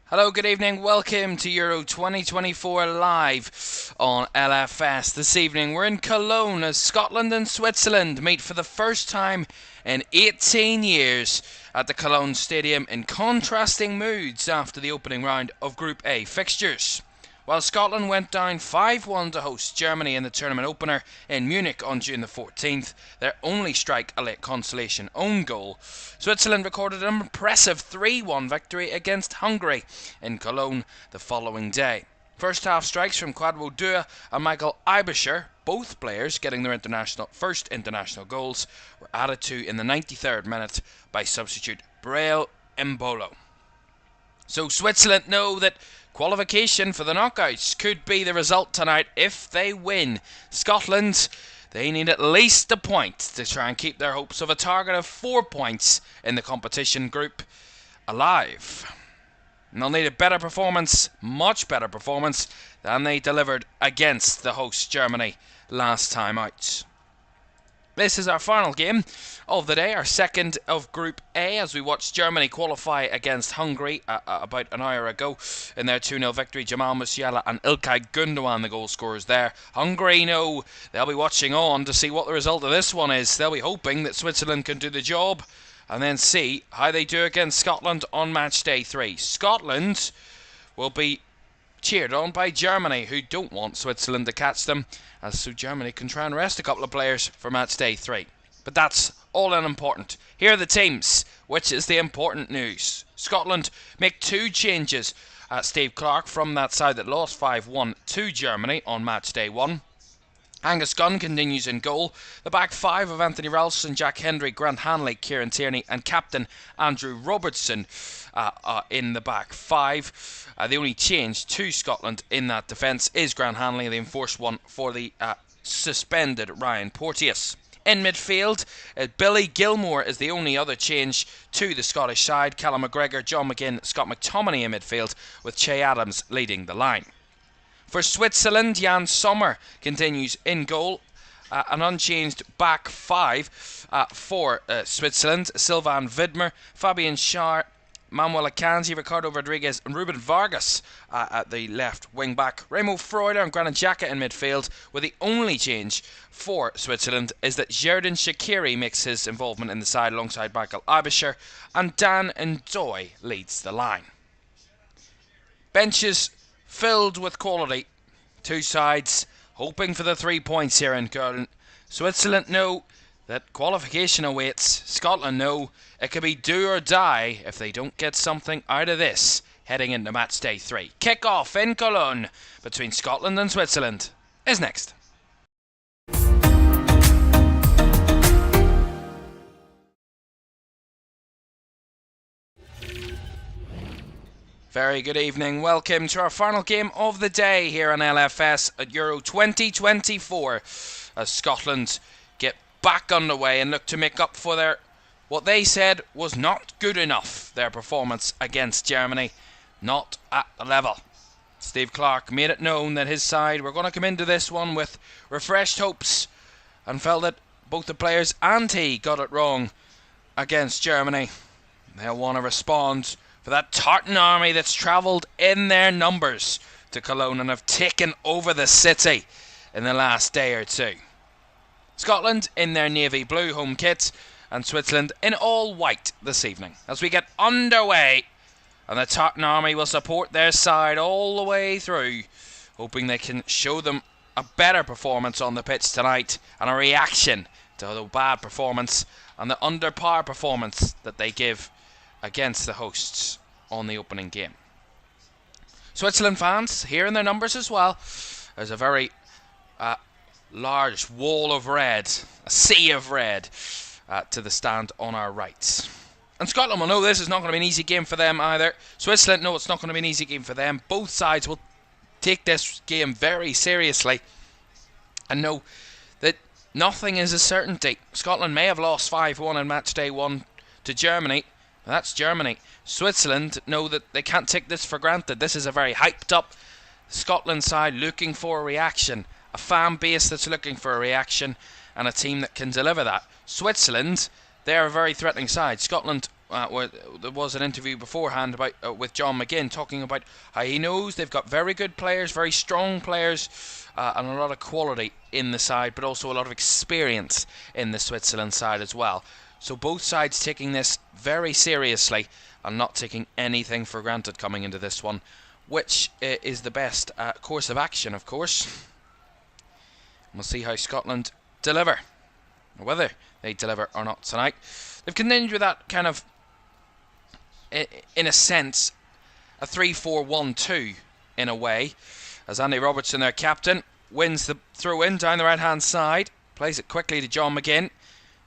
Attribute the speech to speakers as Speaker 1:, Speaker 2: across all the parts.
Speaker 1: Hello, good evening, welcome to Euro 2024 live on LFS. This evening we're in Cologne as Scotland and Switzerland meet for the first time in 18 years at the Cologne Stadium in contrasting moods after the opening round of Group A fixtures. While Scotland went down 5-1 to host Germany in the tournament opener in Munich on June the 14th, their only strike a late consolation own goal, Switzerland recorded an impressive 3-1 victory against Hungary in Cologne the following day. First half strikes from Kwadwo Dua and Michael Eibischer, both players getting their first international goals, were added to in the 93rd minute by substitute Breel Mbolo. So Switzerland know that qualification for the knockouts could be the result tonight if they win. Scotland, they need at least a point to try and keep their hopes of a target of 4 points in the competition group alive. And they'll need a better performance, much better performance, than they delivered against the host Germany last time out. This is our final game of the day, our second of Group A, as we watched Germany qualify against Hungary about an hour ago in their 2-0 victory. Jamal Musiala and İlkay Gündoğan, the goal scorers there. Hungary know they'll be watching on to see what the result of this one is. They'll be hoping that Switzerland can do the job and then see how they do against Scotland on match day 3. Scotland will be cheered on by Germany, who don't want Switzerland to catch them, as so Germany can try and rest a couple of players for match day 3. But that's all unimportant. Here are the teams, which is the important news. Scotland make 2 changes. Steve Clarke from that side that lost 5-1 to Germany on match day 1. Angus Gunn continues in goal. The back 5 of Anthony Ralston, Jack Hendry, Grant Hanley, Kieran Tierney and captain Andrew Robertson in the back 5. The only change to Scotland in that defence is Grant Hanley, the enforced one for the suspended Ryan Porteous. In midfield, Billy Gilmore is the only other change to the Scottish side. Callum McGregor, John McGinn, Scott McTominay in midfield, with Che Adams leading the line. For Switzerland, Jan Sommer continues in goal. An unchanged back 5 for Switzerland. Sylvain Widmer, Fabian Schär, Manuel Akanji, Ricardo Rodriguez and Ruben Vargas at the left wing back. Remo Freuler and Granit Xhaka in midfield, with the only change for Switzerland is that Xherdan Shaqiri makes his involvement in the side alongside Michael Eibischer, and Dan Ndoye leads the line. Benches filled with quality. 2 sides hoping for the 3 points here in Cologne. Switzerland know that qualification awaits. Scotland know it could be do or die if they don't get something out of this heading into match day 3. Kickoff in Cologne between Scotland and Switzerland is next. Very good evening, welcome to our final game of the day here on LFS at Euro 2024 as Scotland get back underway and look to make up for their, what they said was not good enough, their performance against Germany, not at the level. Steve Clarke made it known that his side were going to come into this one with refreshed hopes and felt that both the players and he got it wrong against Germany. They'll want to respond for that tartan army that's travelled in their numbers to Cologne and have taken over the city in the last day or two. Scotland in their navy blue home kit and Switzerland in all white this evening as we get underway, and the tartan army will support their side all the way through, hoping they can show them a better performance on the pitch tonight and a reaction to the bad performance and the under par performance that they give against the hosts on the opening game. Switzerland fans here in their numbers as well. There's a very large wall of red, a sea of red to the stand on our right. And Scotland will know this is not going to be an easy game for them either. Switzerland know it's not going to be an easy game for them. Both sides will take this game very seriously and know that nothing is a certainty. Scotland may have lost 5-1 in match day 1 to Germany. That's Germany. Switzerland know that they can't take this for granted. This is a very hyped up Scotland side looking for a reaction. A fan base that's looking for a reaction and a team that can deliver that. Switzerland, they're a very threatening side. Scotland where there was an interview beforehand about with John McGinn talking about how he knows they've got very good players, very strong players, and a lot of quality in the side, but also a lot of experience in the Switzerland side as well. So both sides taking this very seriously and not taking anything for granted coming into this one, which is the best course of action, of course. We'll see how Scotland deliver, or whether they deliver or not tonight. They've continued with that kind of, in a sense, a 3-4-1-2 in a way, as Andy Robertson, their captain, wins the throw-in down the right-hand side, plays it quickly to John McGinn,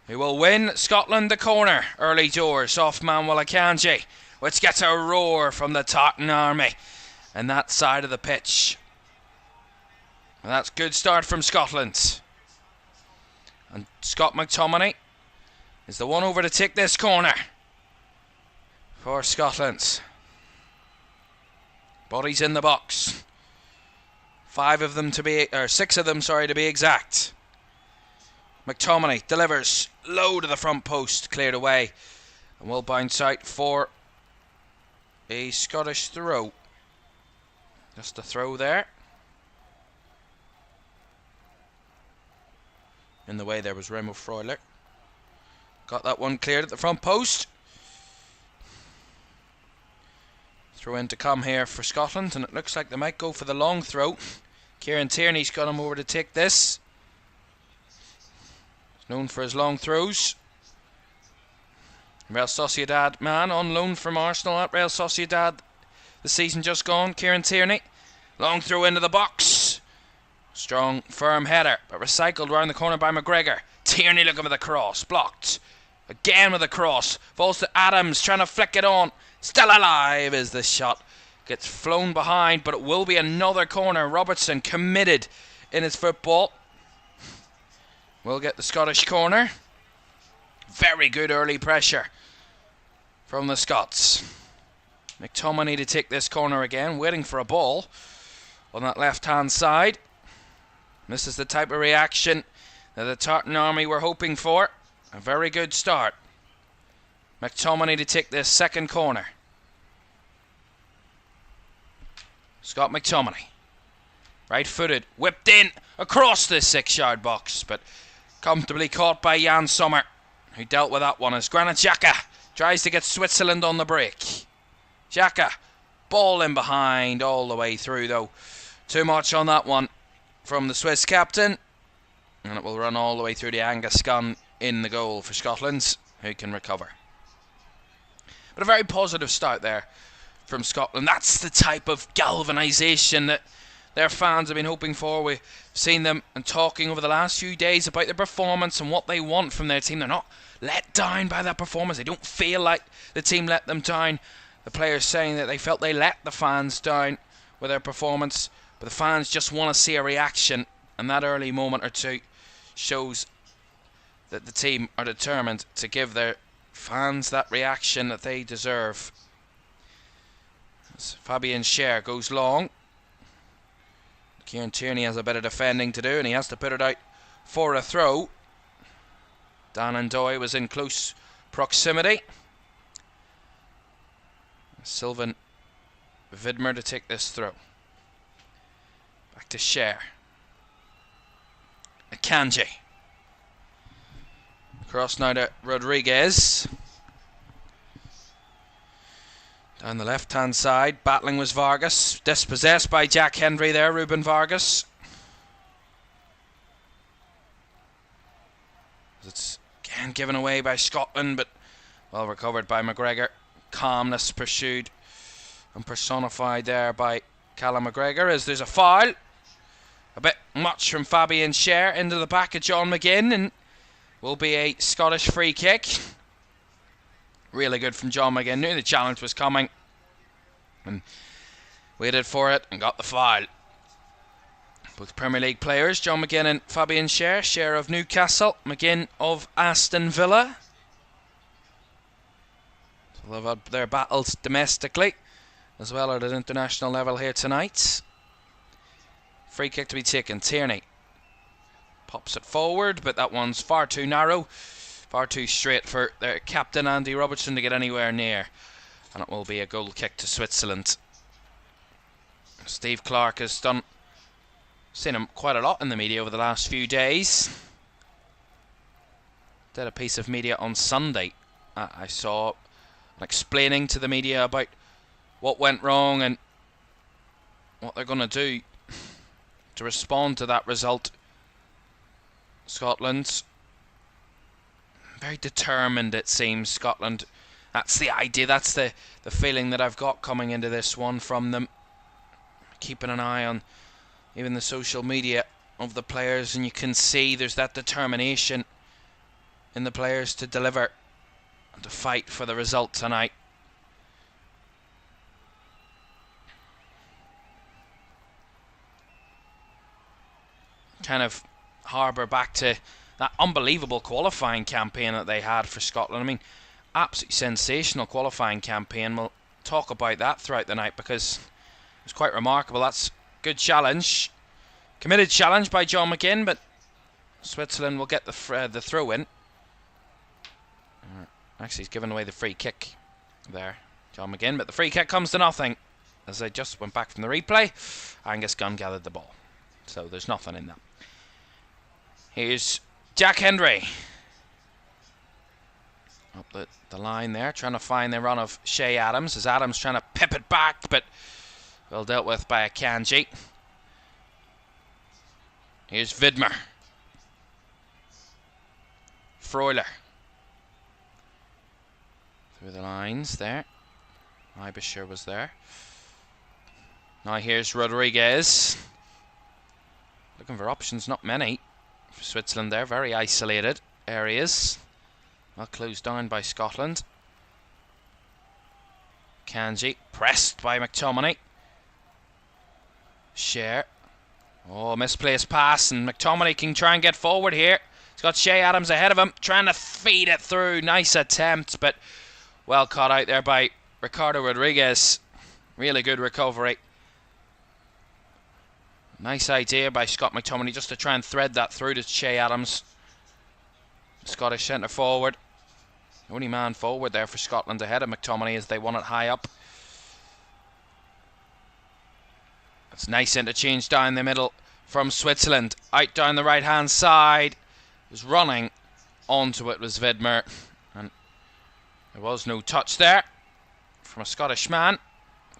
Speaker 1: who will win Scotland the corner early doors off Manuel Akanji, which gets a roar from the Tartan Army and that side of the pitch. And that's good start from Scotland. And Scott McTominay is the one over to take this corner for Scotland. Bodies in the box. 6 of them to be exact. McTominay delivers low to the front post, cleared away, and will bounce out for a Scottish throw. Just a throw there. In the way there was Remo Freuler. Got that one cleared at the front post. Throw in to come here for Scotland, and it looks like they might go for the long throw. Kieran Tierney's got him over to take this. He's known for his long throws. Real Sociedad man on loan from Arsenal at Real Sociedad the season just gone. Kieran Tierney. Long throw into the box. Strong, firm header, but recycled round the corner by McGregor. Tierney looking for the cross. Blocked. Again with the cross. Falls to Adams, trying to flick it on. Still alive is the shot. Gets flown behind, but it will be another corner. Robertson committed in his football. Will get the Scottish corner. Very good early pressure from the Scots. McTominay to take this corner again, waiting for a ball on that left-hand side. This is the type of reaction that the Tartan Army were hoping for. A very good start. McTominay to take this second corner. Scott McTominay. Right-footed, whipped in across the 6-yard box, but comfortably caught by Jan Sommer, who dealt with that one as Granit Xhaka tries to get Switzerland on the break. Xhaka, ball in behind all the way through though. Too much on that one from the Swiss captain, and it will run all the way through to Angus Gunn in the goal for Scotland, who can recover. But a very positive start there from Scotland. That's the type of galvanisation that their fans have been hoping for. We've seen them and talking over the last few days about their performance and what they want from their team. They're not let down by that performance. They don't feel like the team let them down. The players saying that they felt they let the fans down with their performance, but the fans just want to see a reaction, and that early moment or two shows that the team are determined to give their fans that reaction that they deserve. As Fabian Schär goes long. Kieran Tierney has a bit of defending to do, and he has to put it out for a throw. Dan Ndoye was in close proximity. Sylvain Widmer to take this throw. Back to Schär. Akanji. Cross now to Rodriguez. Down the left-hand side, battling was Vargas. Dispossessed by Jack Hendry there, Ruben Vargas. It's again given away by Scotland, but well recovered by McGregor. Calmness pursued and personified there by Callum McGregor as there's a foul. A bit much from Fabian Schär into the back of John McGinn, and will be a Scottish free kick. Really good from John McGinn. Knew the challenge was coming and waited for it and got the foul. Both Premier League players, John McGinn and Fabian Schär. Schär of Newcastle, McGinn of Aston Villa. So they've had their battles domestically as well at an international level here tonight. Free kick to be taken. Tierney pops it forward, but that one's far too narrow. Far too straight for their captain Andy Robertson to get anywhere near. And it will be a goal kick to Switzerland. Steve Clark has seen him quite a lot in the media over the last few days. Did a piece of media on Sunday. I saw explaining to the media about what went wrong and what they're going to do to respond to that result. Scotland, very determined it seems. Scotland, that's the idea, that's the feeling that I've got coming into this one from them. Keeping an eye on even the social media of the players, and you can see there's that determination in the players to deliver and to fight for the result tonight. Kind of harbour back to that unbelievable qualifying campaign that they had for Scotland. I mean, absolutely sensational qualifying campaign. We'll talk about that throughout the night because it was quite remarkable. That's good challenge, committed challenge by John McGinn, but Switzerland will get the throw in. Actually, he's given away the free kick there, John McGinn, but the free kick comes to nothing as they just went back from the replay. Angus Gunn gathered the ball, so there's nothing in that. Here's Jack Hendry up the line there, trying to find the run of Shea Adams, as Adams trying to pip it back, but well dealt with by Akanji. Here's Vidmer. Freuler. Through the lines there. Ibisher was there. Now here's Rodriguez. Looking for options, not many for Switzerland there. Very isolated areas. Well closed down by Scotland. Kanji pressed by McTominay. Shea. Oh, misplaced pass, and McTominay can try and get forward here. He's got Shea Adams ahead of him, trying to feed it through. Nice attempt, but well caught out there by Ricardo Rodriguez. Really good recovery. Nice idea by Scott McTominay just to try and thread that through to Shea Adams. Scottish centre forward. The only man forward there for Scotland ahead of McTominay as they won it high up. It's nice interchange down the middle from Switzerland. Out down the right hand side. Was running onto it was Vidmer. And there was no touch there from a Scottish man.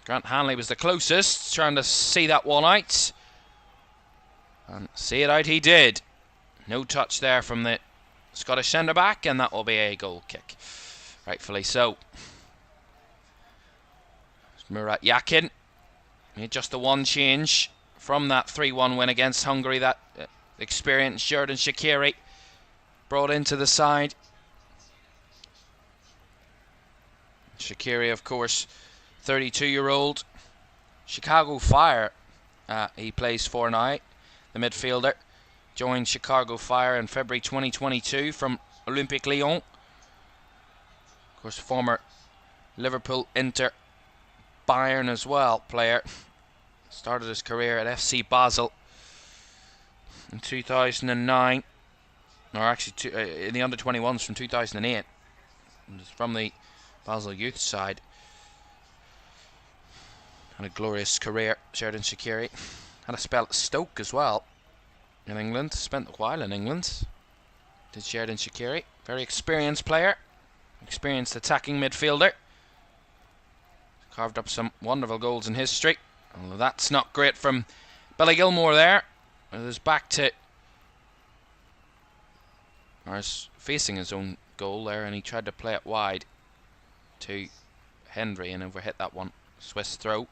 Speaker 1: Grant Hanley was the closest, trying to see that one out. And see it out he did. No touch there from the Scottish centre-back, and that will be a goal kick. Rightfully so. Murat Yakin made just the one change from that 3-1 win against Hungary. That experienced Xherdan Shaqiri brought into the side. Shaqiri, of course, 32-year-old. Chicago Fire he plays for now. The midfielder joined Chicago Fire in February 2022 from Olympique Lyon. Of course, former Liverpool, Inter, Bayern as well player. Started his career at FC Basel in 2009. Or actually, in the under-21s from 2008. From the Basel youth side. Had a glorious career, Xherdan Shaqiri. Had a spell at Stoke as well in England. Spent a while in England. Did Xherdan Shaqiri. Very experienced player. Experienced attacking midfielder. Carved up some wonderful goals in history. Although that's not great from Billy Gilmore there. It was back to... or is facing his own goal there, and he tried to play it wide to Hendry and overhit that one. Swiss throw.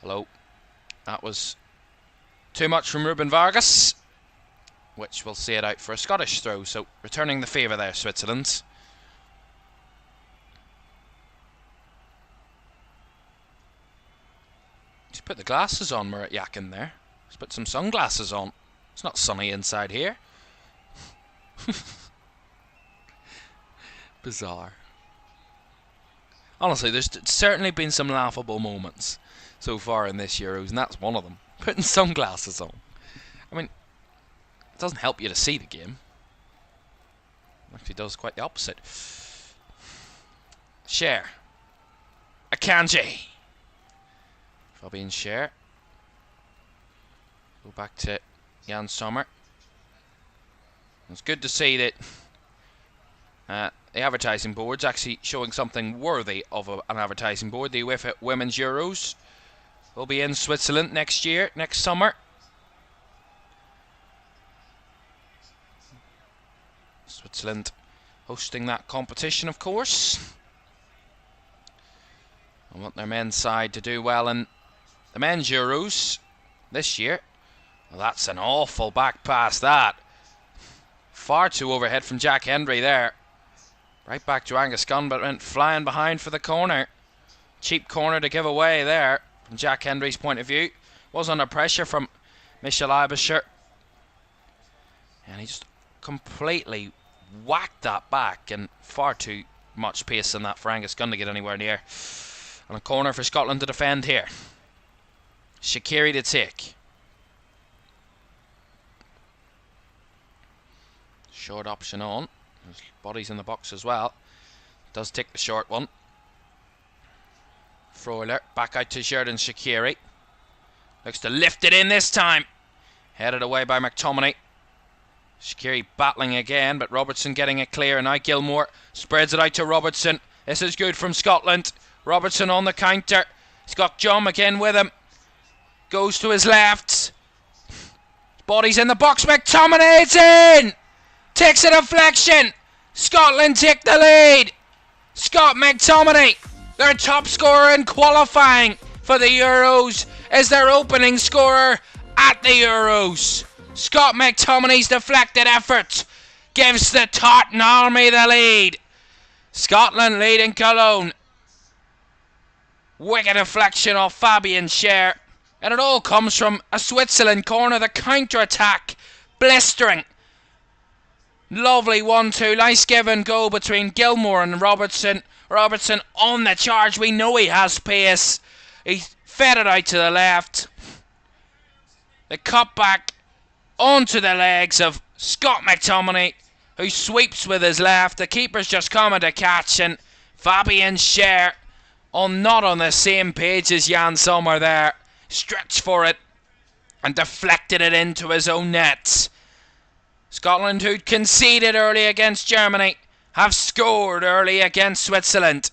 Speaker 1: Hello. That was too much from Ruben Vargas, which will see it out for a Scottish throw. So returning the favour there, Switzerland. He's put the glasses on, Murat Yakin there. He's put some sunglasses on. It's not sunny inside here. Bizarre. Honestly, there's certainly been some laughable moments so far in this Euros, and that's one of them. Putting sunglasses on. I mean, it doesn't help you to see the game. Actually does quite the opposite. Cher. Akanji. Fabian Cher. Go back to Jan Sommer. It's good to see that the advertising board's actually showing something worthy of an advertising board. The UEFA Women's Euros will be in Switzerland next year, next summer. Switzerland hosting that competition, of course. I want their men's side to do well in the men's Euros this year. Well, that's an awful back pass, that. Far too overhead from Jack Hendry there. Right back to Angus Gunn, but went flying behind for the corner. Cheap corner to give away there from Jack Hendry's point of view. Was under pressure from Michel Eibischer. And he just completely whacked that back, and far too much pace in that for Angus Gunn to get anywhere near. And a corner for Scotland to defend here. Shaqiri to take. Short option on. There's bodies in the box as well. Does take the short one. Freuler back out to Xherdan Shaqiri. Looks to lift it in this time. Headed away by McTominay. Shaqiri battling again, but Robertson getting it clear. And now Gilmour spreads it out to Robertson. This is good from Scotland. Robertson on the counter. He's got John McGinn with him. Goes to his left. Body's in the box. McTominay, it's in! Takes a deflection. Scotland take the lead. Scott McTominay, their top scorer in qualifying for the Euros, is their opening scorer at the Euros. Scott McTominay's deflected effort gives the Tartan Army the lead. Scotland leading Cologne. Wicked deflection off Fabian Cher. And it all comes from a Switzerland corner. The counter-attack blistering. Lovely 1-2. Nice give and go between Gilmour and Robertson. Robertson on the charge. We know he has pace. He fed it out to the left. The cut back onto the legs of Scott McTominay, who sweeps with his left. The keeper's just coming to catch, and Fabian Cher not on the same page as Jan Sommer there. Stretched for it and deflected it into his own net. Scotland, who'd conceded early against Germany, have scored early against Switzerland.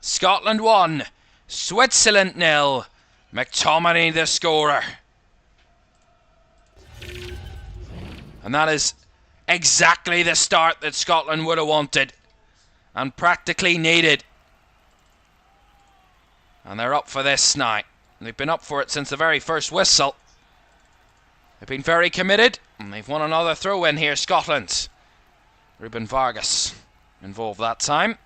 Speaker 1: Scotland 1, Switzerland 0. McTominay the scorer. And that is exactly the start that Scotland would have wanted and practically needed. And they're up for this now. They've been up for it since the very first whistle. They've been very committed, and they've won another throw-in here, Scotland. Ruben Vargas involved that time.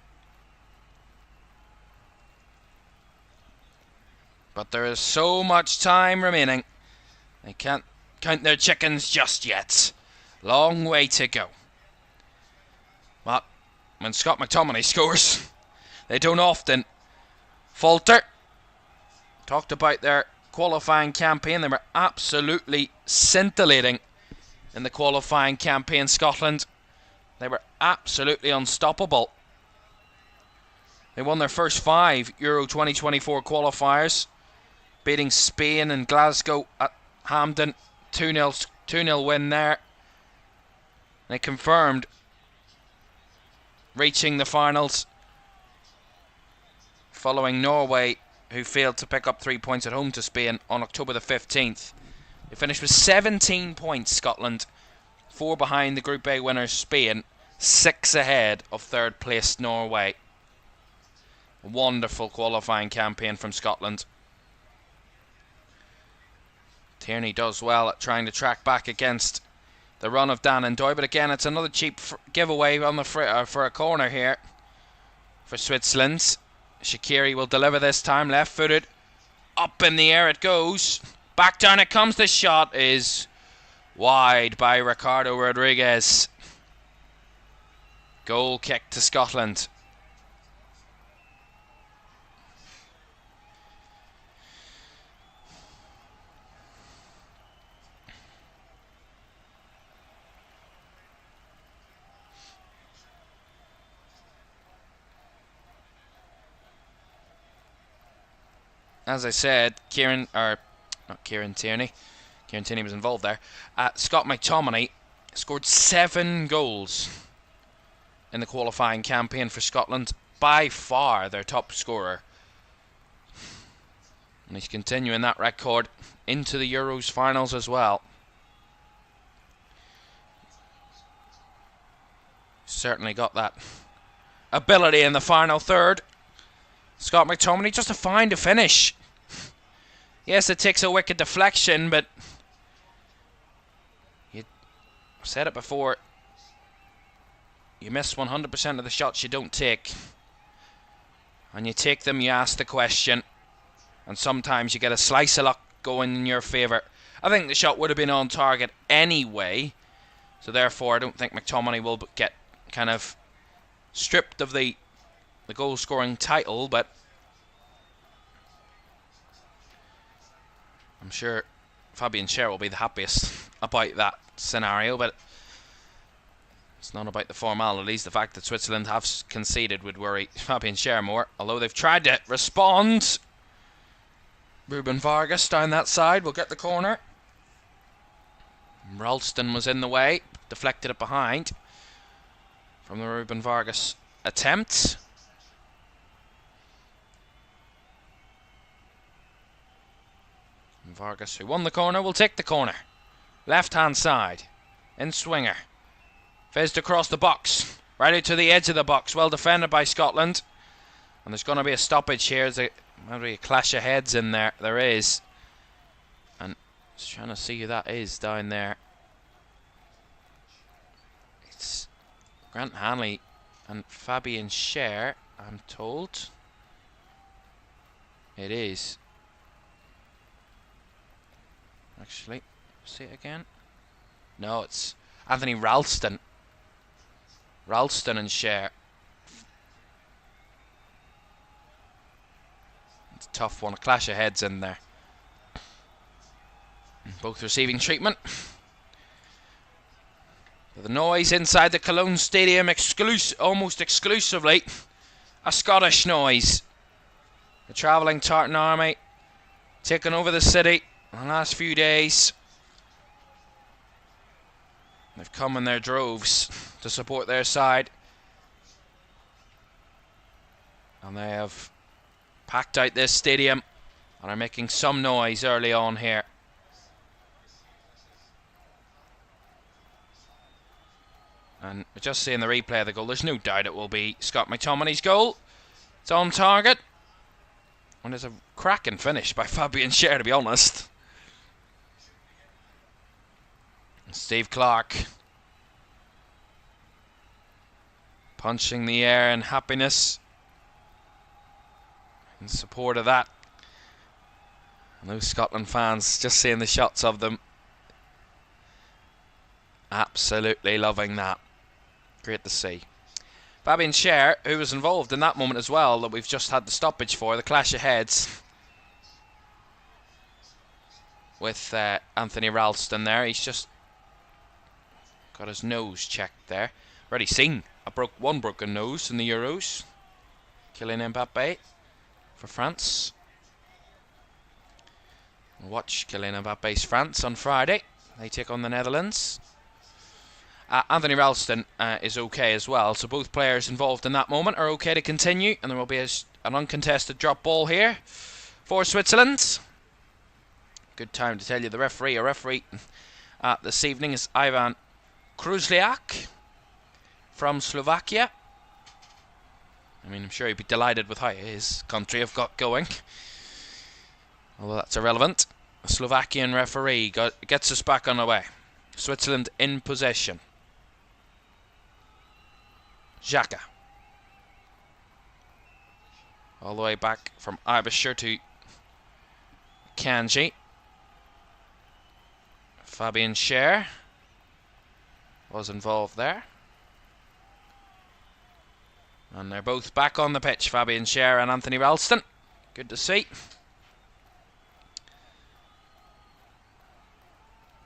Speaker 1: But there is so much time remaining. They can't count their chickens just yet. Long way to go. But when Scott McTominay scores, they don't often falter. Talked about their qualifying campaign. They were absolutely scintillating in the qualifying campaign, Scotland. They were absolutely unstoppable. They won their first 5 Euro 2024 qualifiers, beating Spain and Glasgow at Hampden. 2-0 win there. They confirmed reaching the finals following Norway, who failed to pick up 3 points at home to Spain on October the 15th. They finished with 17 points, Scotland. 4 behind the Group A winners Spain, 6 ahead of third placed Norway. A wonderful qualifying campaign from Scotland. Tierney does well at trying to track back against the run of Dan and Doy, but again it's another cheap giveaway on the for a corner here for Switzerland. Shaqiri will deliver this time, left-footed. Up in the air it goes. Back down it comes. The shot is wide by Ricardo Rodriguez. Goal kick to Scotland. as I said, not Kieran Tierney. Kieran Tierney was involved there. Scott McTominay scored 7 goals in the qualifying campaign for Scotland. By far their top scorer. And he's continuing that record into the Euros finals as well. Certainly got that ability in the final third. Scott McTominay just to find a finish. Yes, it takes a wicked deflection, but I've said it before. You miss 100% of the shots you don't take. And you take them, you ask the question. And sometimes you get a slice of luck going in your favour. I think the shot would have been on target anyway. So therefore, I don't think McTominay will get kind of stripped of the goal-scoring title. But I'm sure Fabian Schär will be the happiest about that scenario. But it's not about the formalities. The fact that Switzerland have conceded would worry Fabian Schär more. Although they've tried to respond. Ruben Vargas down that side will get the corner. Ralston was in the way. Deflected it behind from the Ruben Vargas attempt. Vargas, who won the corner, will take the corner. Left hand side. In swinger. Fizzed across the box. Right out to the edge of the box. Well defended by Scotland. And there's going to be a stoppage here. There's a clash of heads in there. There is. And just trying to see who that is down there. It's Grant Hanley and Fabian Schär, I'm told. It is. Actually, see it again. No, it's Anthony Ralston. Ralston and Schär. It's a tough one. A clash of heads in there. Both receiving treatment. The noise inside the Cologne Stadium, almost exclusively a Scottish noise. The travelling Tartan Army taking over the city in the last few days. They've come in their droves to support their side. And they have packed out this stadium and are making some noise early on here. And just seeing the replay of the goal, there's no doubt it will be Scott McTominay's goal. It's on target. And it's a cracking finish by Fabian Schär, to be honest. Steve Clark punching the air in happiness in support of that. And those Scotland fans, just seeing the shots of them, absolutely loving that. Great to see. Fabian Schär, who was involved in that moment as well, that we've just had the stoppage for, the clash of heads with Anthony Ralston there. He's just got his nose checked there. Already seen one broken nose in the Euros. Kylian Mbappe for France. We'll watch Kylian Mbappe's France on Friday. They take on the Netherlands. Anthony Ralston is okay as well, so both players involved in that moment are okay to continue, and there will be an uncontested drop ball here for Switzerland. Good time to tell you the referee. A referee this evening is Ivan Kruzliak from Slovakia. I mean, I'm sure he'd be delighted with how his country have got going, although that's irrelevant. A Slovakian referee gets us back on the way. Switzerland in possession. Xhaka. All the way back from Aebischer to Kanji. Fabian Schär was involved there. And they're both back on the pitch, Fabian Schär and Anthony Ralston. Good to see.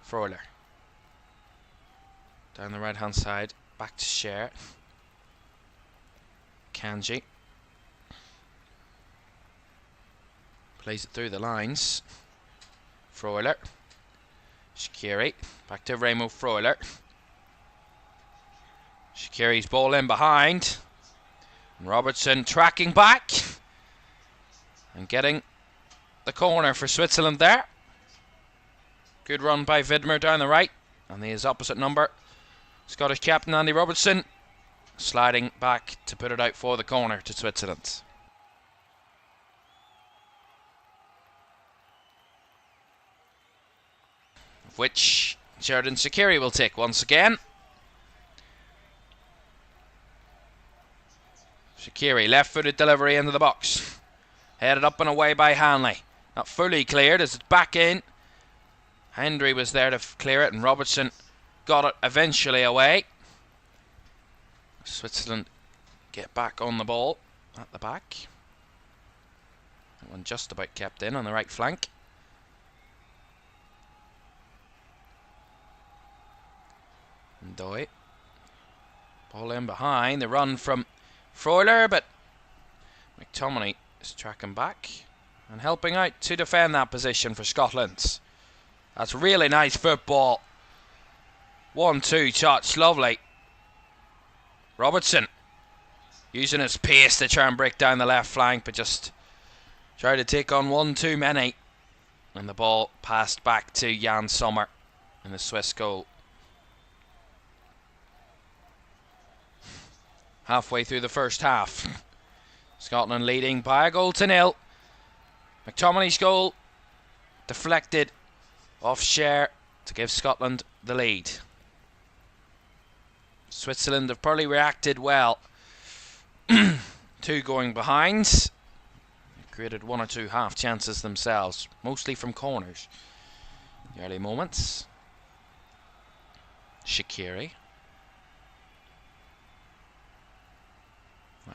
Speaker 1: Freuler. Down the right hand side, back to Schär. Kanji. Plays it through the lines. Freuler. Shaqiri. Back to Remo Freuler. Shaqiri's ball in behind. And Robertson tracking back. And getting the corner for Switzerland there. Good run by Widmer down the right. And his opposite number, Scottish captain Andy Robertson, sliding back to put it out for the corner to Switzerland. Of which Xherdan Shaqiri will take once again. Shaqiri, left-footed delivery into the box. Headed up and away by Hanley. Not fully cleared as it's back in. Hendry was there to clear it, and Robertson got it eventually away. Switzerland get back on the ball at the back. That one just about kept in on the right flank. Ndoye. Ball in behind. The run from Freuler, but McTominay is tracking back and helping out to defend that position for Scotland. That's really nice football. 1-2 touch, lovely. Robertson using his pace to try and break down the left flank, but just tried to take on one too many. And the ball passed back to Jan Sommer in the Swiss goal. Halfway through the first half. Scotland leading by a goal to nil. McTominay's goal deflected off Schär to give Scotland the lead. Switzerland have probably reacted well to going behind. They created one or two half chances themselves, mostly from corners. The early moments. Shaqiri.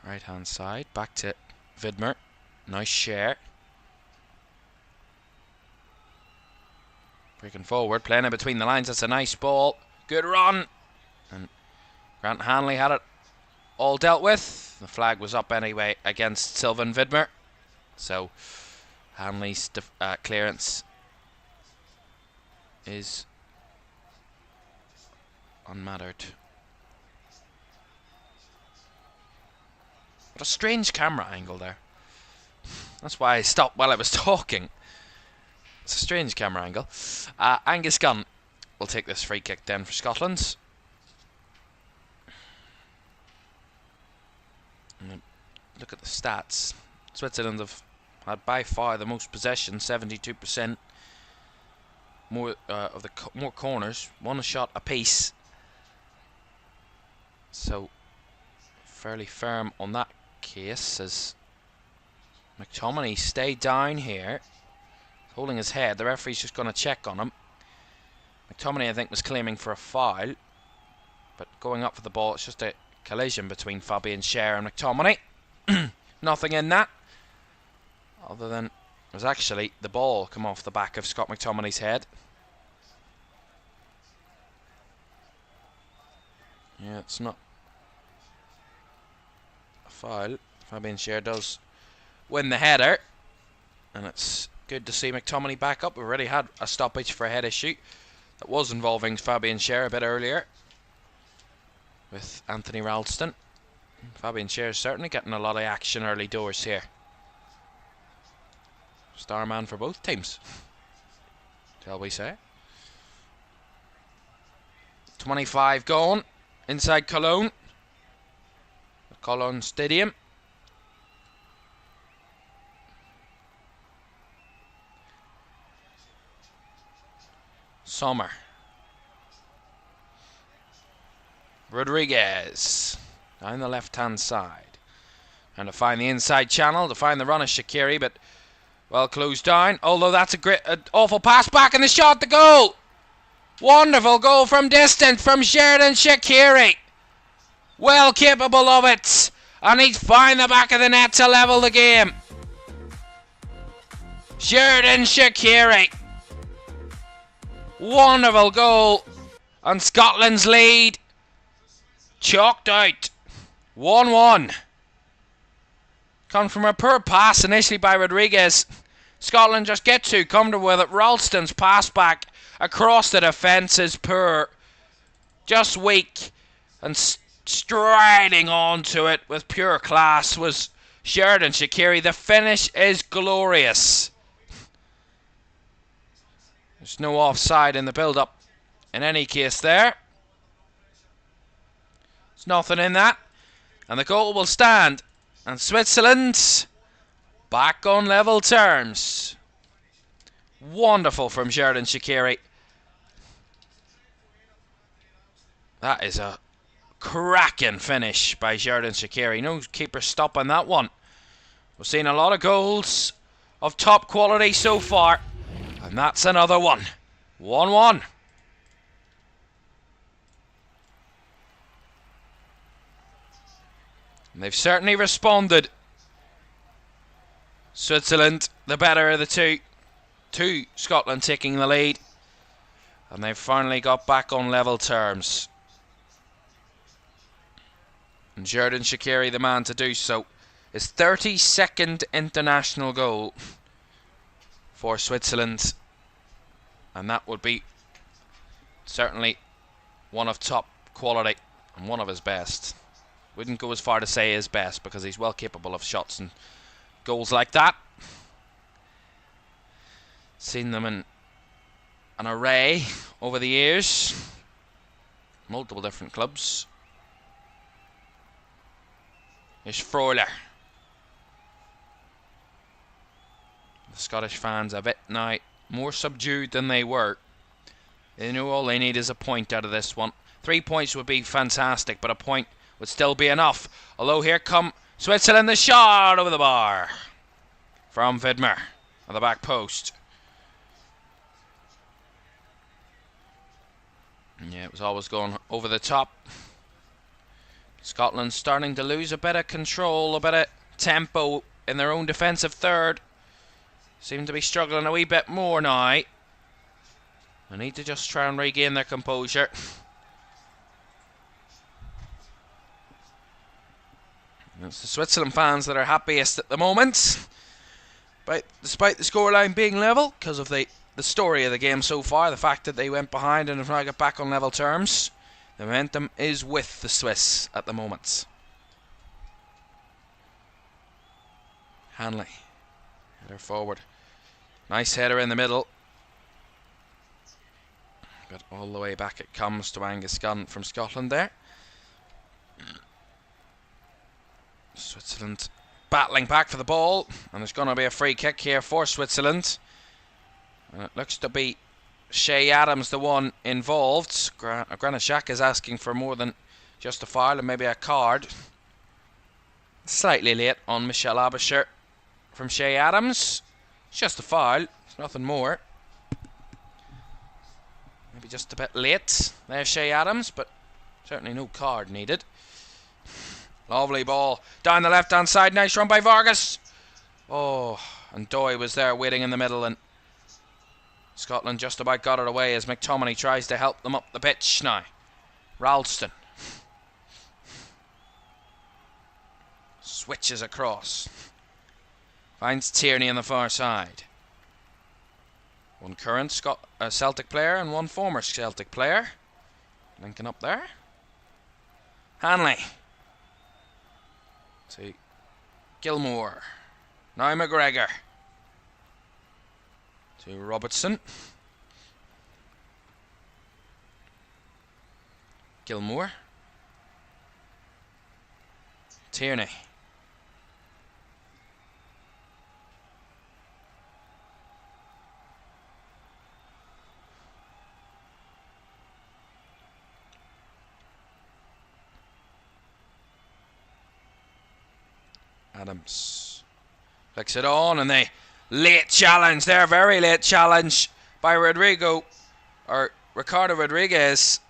Speaker 1: Right hand side, back to Widmer. Nice Schär. Breaking forward, playing it between the lines. That's a nice ball. Good run. And Grant Hanley had it all dealt with. The flag was up anyway against Sylvain Widmer. So Hanley's clearance is unmattered. What a strange camera angle there. That's why I stopped while I was talking. It's a strange camera angle. Angus Gunn will take this free kick then for Scotland. And look at the stats. Switzerland have had by far the most possession, 72%. More of the more corners, one shot apiece. So fairly firm on that case as McTominay stayed down here, holding his head. The referee's just going to check on him. McTominay, I think, was claiming for a foul, but going up for the ball, it's just a collision between Fabian Schär and McTominay. Nothing in that, other than it was actually the ball come off the back of Scott McTominay's head. Yeah, it's not a foul. Fabian Schär does win the header, and it's good to see McTominay back up. We already had a stoppage for a head issue that was involving Fabian Schär a bit earlier with Anthony Ralston. Fabian Schär is certainly getting a lot of action early doors here. Star man for both teams, shall we say. 25 gone inside Cologne. The Cologne Stadium. Sommer. Rodriguez down the left hand side. Trying to find the inside channel to find the run of Shaqiri, but well closed down. Although that's a great, awful pass back, and the shot, the goal. Wonderful goal from distance from Xherdan Shaqiri. Well capable of it. And he's found the back of the net to level the game. Xherdan Shaqiri. Wonderful goal. And Scotland's lead chalked out. 1-1. Come from a poor pass initially by Rodriguez. Scotland just get too comfortable with it. Ralston's pass back across the defence is poor. Just weak. And striding onto it with pure class was Sheridan Shaqiri. The finish is glorious. There's no offside in the build-up in any case there. There's nothing in that. And the goal will stand. And Switzerland back on level terms. Wonderful from Sheridan Shaqiri. That is a cracking finish by Sheridan Shaqiri. No keeper stopping that one. We've seen a lot of goals of top quality so far. And that's another one. 1-1. And they've certainly responded. Switzerland, the better of the two. Scotland taking the lead. And they've finally got back on level terms. And Sheridan Shaqiri, the man to do so. His 32nd international goal for Switzerland. And that would be certainly one of top quality and one of his best. Wouldn't go as far to say his best because he's well capable of shots and goals like that. Seen them in an array over the years. Multiple different clubs. Here's Freuler. The Scottish fans a bit now more subdued than they were. They know all they need is a point out of this one. 3 points would be fantastic, but a point would still be enough. Although here come Switzerland, the shot over the bar from Widmer at the back post. Yeah, it was always going over the top. Scotland starting to lose a bit of control, a bit of tempo in their own defensive third. Seem to be struggling a wee bit more now. I need to just try and regain their composure. It's the Switzerland fans that are happiest at the moment. But despite the scoreline being level, because of the story of the game so far, the fact that they went behind and have now got back on level terms, the momentum is with the Swiss at the moment. Hanley, header forward. Nice header in the middle. But all the way back it comes to Angus Gunn from Scotland there. Switzerland battling back for the ball. And there's going to be a free kick here for Switzerland. And it looks to be Shea Adams the one involved. Granit Xhaka is asking for more than just a foul and maybe a card. Slightly late on Michel Abisher from Shea Adams. It's just a foul, it's nothing more. Maybe just a bit late there, Shea Adams, but certainly no card needed. Lovely ball down the left hand side, nice run by Vargas. Oh, and Doy was there waiting in the middle, and Scotland just about got it away as McTominay tries to help them up the pitch now. Ralston switches across. Finds Tierney on the far side. One current Celtic player and one former Celtic player. Linking up there. Hanley. To Gilmour. Now McGregor. To Robertson. Gilmour. Tierney. Adams flicks it on, and they late challenge there, very late challenge by Ricardo Rodriguez.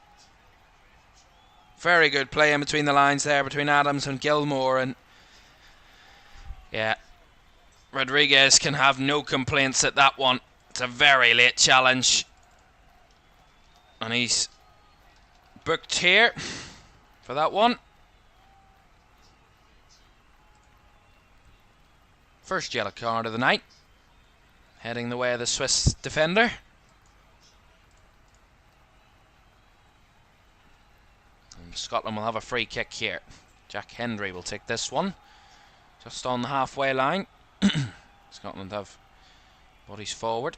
Speaker 1: Very good play in between the lines there between Adams and Gilmour, and yeah, Rodriguez can have no complaints at that one. It's a very late challenge, and he's booked here for that one. First yellow card of the night. heading the way of the Swiss defender. And Scotland will have a free kick here. Jack Hendry will take this one. Just on the halfway line. Scotland have bodies forward.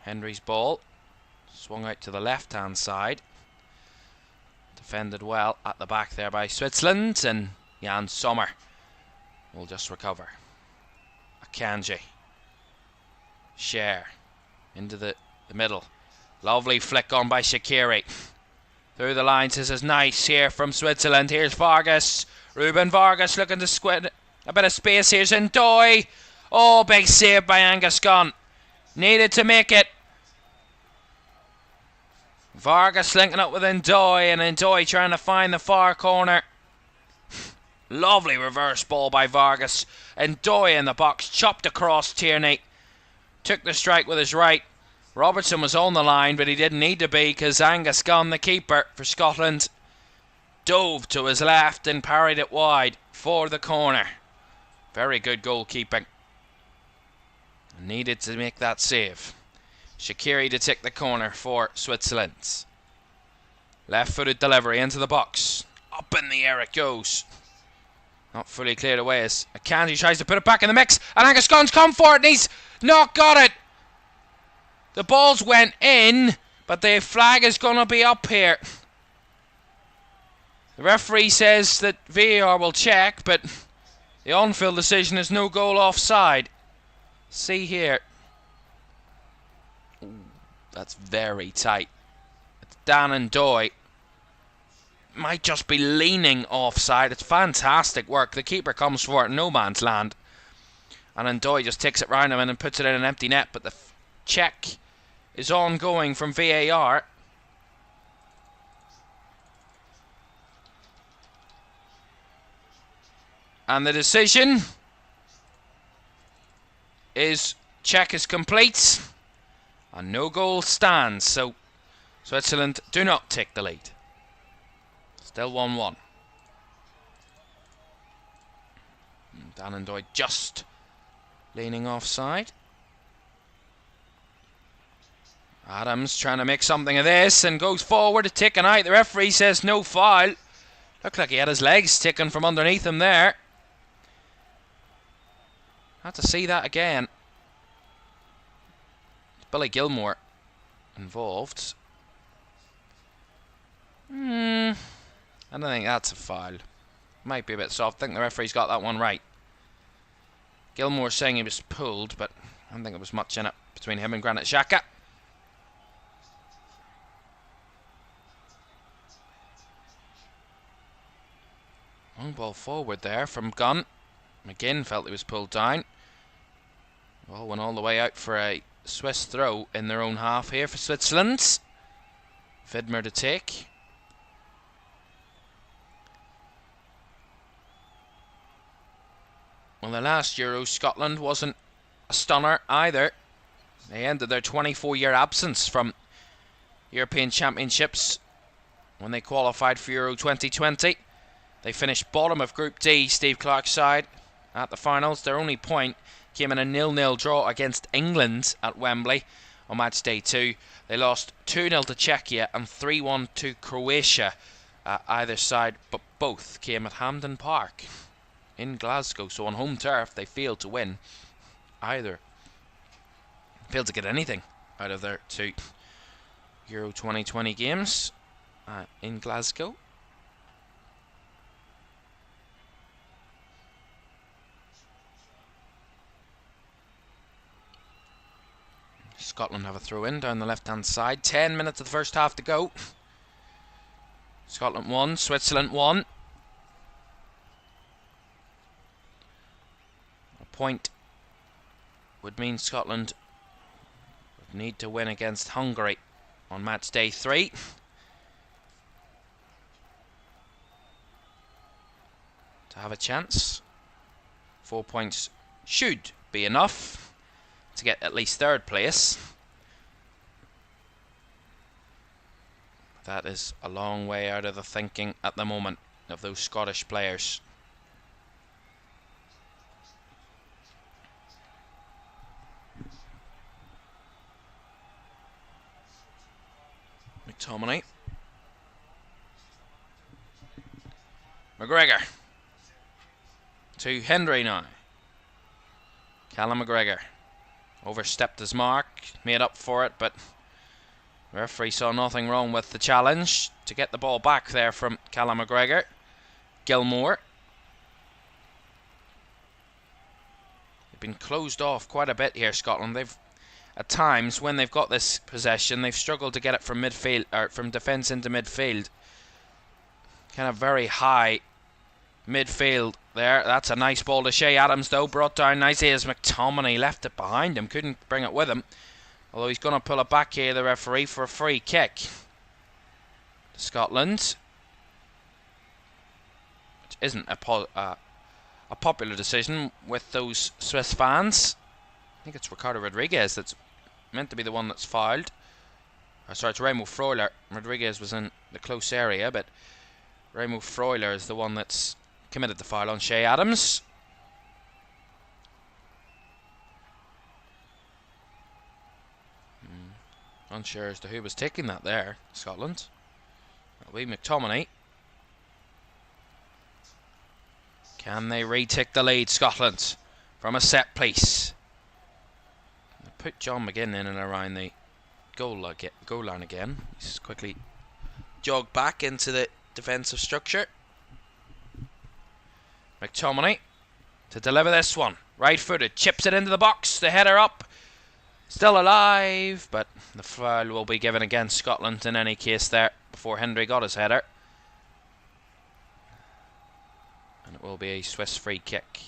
Speaker 1: Hendry's ball swung out to the left-hand side. Defended well at the back there by Switzerland, and Jan Sommer will just recover. Akanji. Cher into the middle. Lovely flick on by Shaqiri. Through the lines, this is nice here from Switzerland. Here's Vargas. Ruben Vargas looking to squid a bit of space. Here's Ndoye. Oh, big save by Angus Gunn. Needed to make it. Vargas linking up with Ndoye, and Ndoye trying to find the far corner. Lovely reverse ball by Vargas. Ndoye in the box, chopped across Tierney. Took the strike with his right. Robertson was on the line, but he didn't need to be, because Angus Gunn, the keeper for Scotland, dove to his left and parried it wide for the corner. Very good goalkeeping. Needed to make that save. Shaqiri to take the corner for Switzerland. Left-footed delivery into the box. Up in the air it goes. Not fully cleared away as Akanji tries to put it back in the mix. And Angus Gunn's come for it and he's not got it. The balls went in, but the flag is going to be up here. The referee says that VAR will check, but the on-field decision is no goal offside. See here. Ooh, that's very tight. It's Dan Ndoye. Might just be leaning offside. It's fantastic work. The keeper comes for it in no man's land. And Ndoye just takes it round him and puts it in an empty net, but the check is ongoing from VAR. And the decision is check is complete and no goal stands, so Switzerland do not take the lead. Still 1-1. Dan Ndoye just leaning offside. Adams trying to make something of this and goes forward to take an out. The referee says no foul. Looked like he had his legs taken from underneath him there. Have to see that again. Billy Gilmore involved. I don't think that's a foul. Might be a bit soft. I think the referee's got that one right. Gilmore saying he was pulled, but I don't think there was much in it between him and Granit Xhaka. Long ball forward there from Gunn. McGinn felt he was pulled down. Ball went all the way out for a Swiss throw in their own half here for Switzerland. Vidmer to take. Well, the last Euro, Scotland wasn't a stunner either. They ended their 24-year absence from European Championships when they qualified for Euro 2020. They finished bottom of Group D, Steve Clarke's side, at the finals. Their only point came in a 0-0 draw against England at Wembley on match day 2. They lost 2-0 to Czechia and 3-1 to Croatia either side, but both came at Hampden Park in Glasgow. So on home turf, they failed to win either. Failed to get anything out of their 2 Euro 2020 games in Glasgow. Scotland have a throw in down the left hand side. 10 minutes of the first half to go. Scotland 1, Switzerland 1. A point would mean Scotland would need to win against Hungary on match day 3. To have a chance. 4 points should be enough to get at least 3rd place. That is a long way out of the thinking at the moment of those Scottish players. McTominay. McGregor. To Hendry now. Callum McGregor. Overstepped his mark. Made up for it, but the referee saw nothing wrong with the challenge to get the ball back there from Callum McGregor. Gilmour. They've been closed off quite a bit here, Scotland. They've, at times, when they've got this possession, they've struggled to get it from midfield, or from defence into midfield. Kind of very high midfield there. That's a nice ball to Shea Adams, though. Brought down nicely as McTominay left it behind him. Couldn't bring it with him. Although he's going to pull it back here, the referee, for a free kick to Scotland. Which isn't a popular decision with those Swiss fans. I think it's Ricardo Rodriguez that's meant to be the one that's fouled. Sorry, it's Remo Freuler. Rodriguez was in the close area, but Remo Freuler is the one that's committed the foul on Shea Adams. Unsure as to who was taking that there, Scotland. That'll be McTominay. Can they retake the lead, Scotland, from a set piece? They put John McGinn in and around the goal line again. He's quickly jogged back into the defensive structure. McTominay to deliver this one. Right-footed, chips it into the box. The header up. Still alive, but the foul will be given against Scotland in any case there before Hendry got his header. And it will be a Swiss free kick.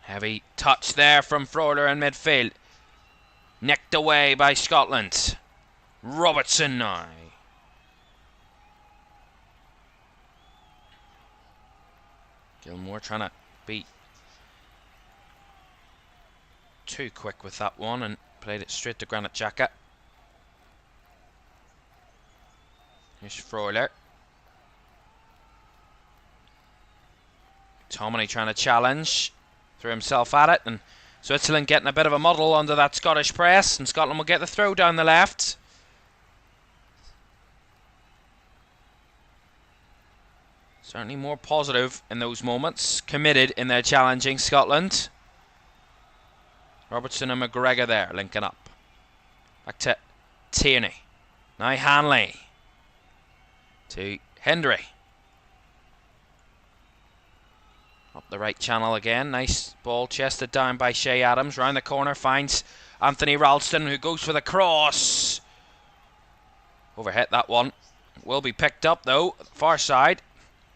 Speaker 1: Heavy touch there from Freuler in midfield. Nicked away by Scotland. Robertson now. Gilmour trying to be too quick with that one and played it straight to Granit Xhaka. Here's Freuler. McTominay trying to challenge. Threw himself at it, and Switzerland getting a bit of a muddle under that Scottish press, and Scotland will get the throw down the left. Certainly more positive in those moments. Committed in their challenging, Scotland. Robertson and McGregor there linking up. Back to Tierney. Now Hanley. To Hendry. Up the right channel again. Nice ball chested down by Shea Adams. Round the corner finds Anthony Ralston, who goes for the cross. Overhit that one. Will be picked up though. Far side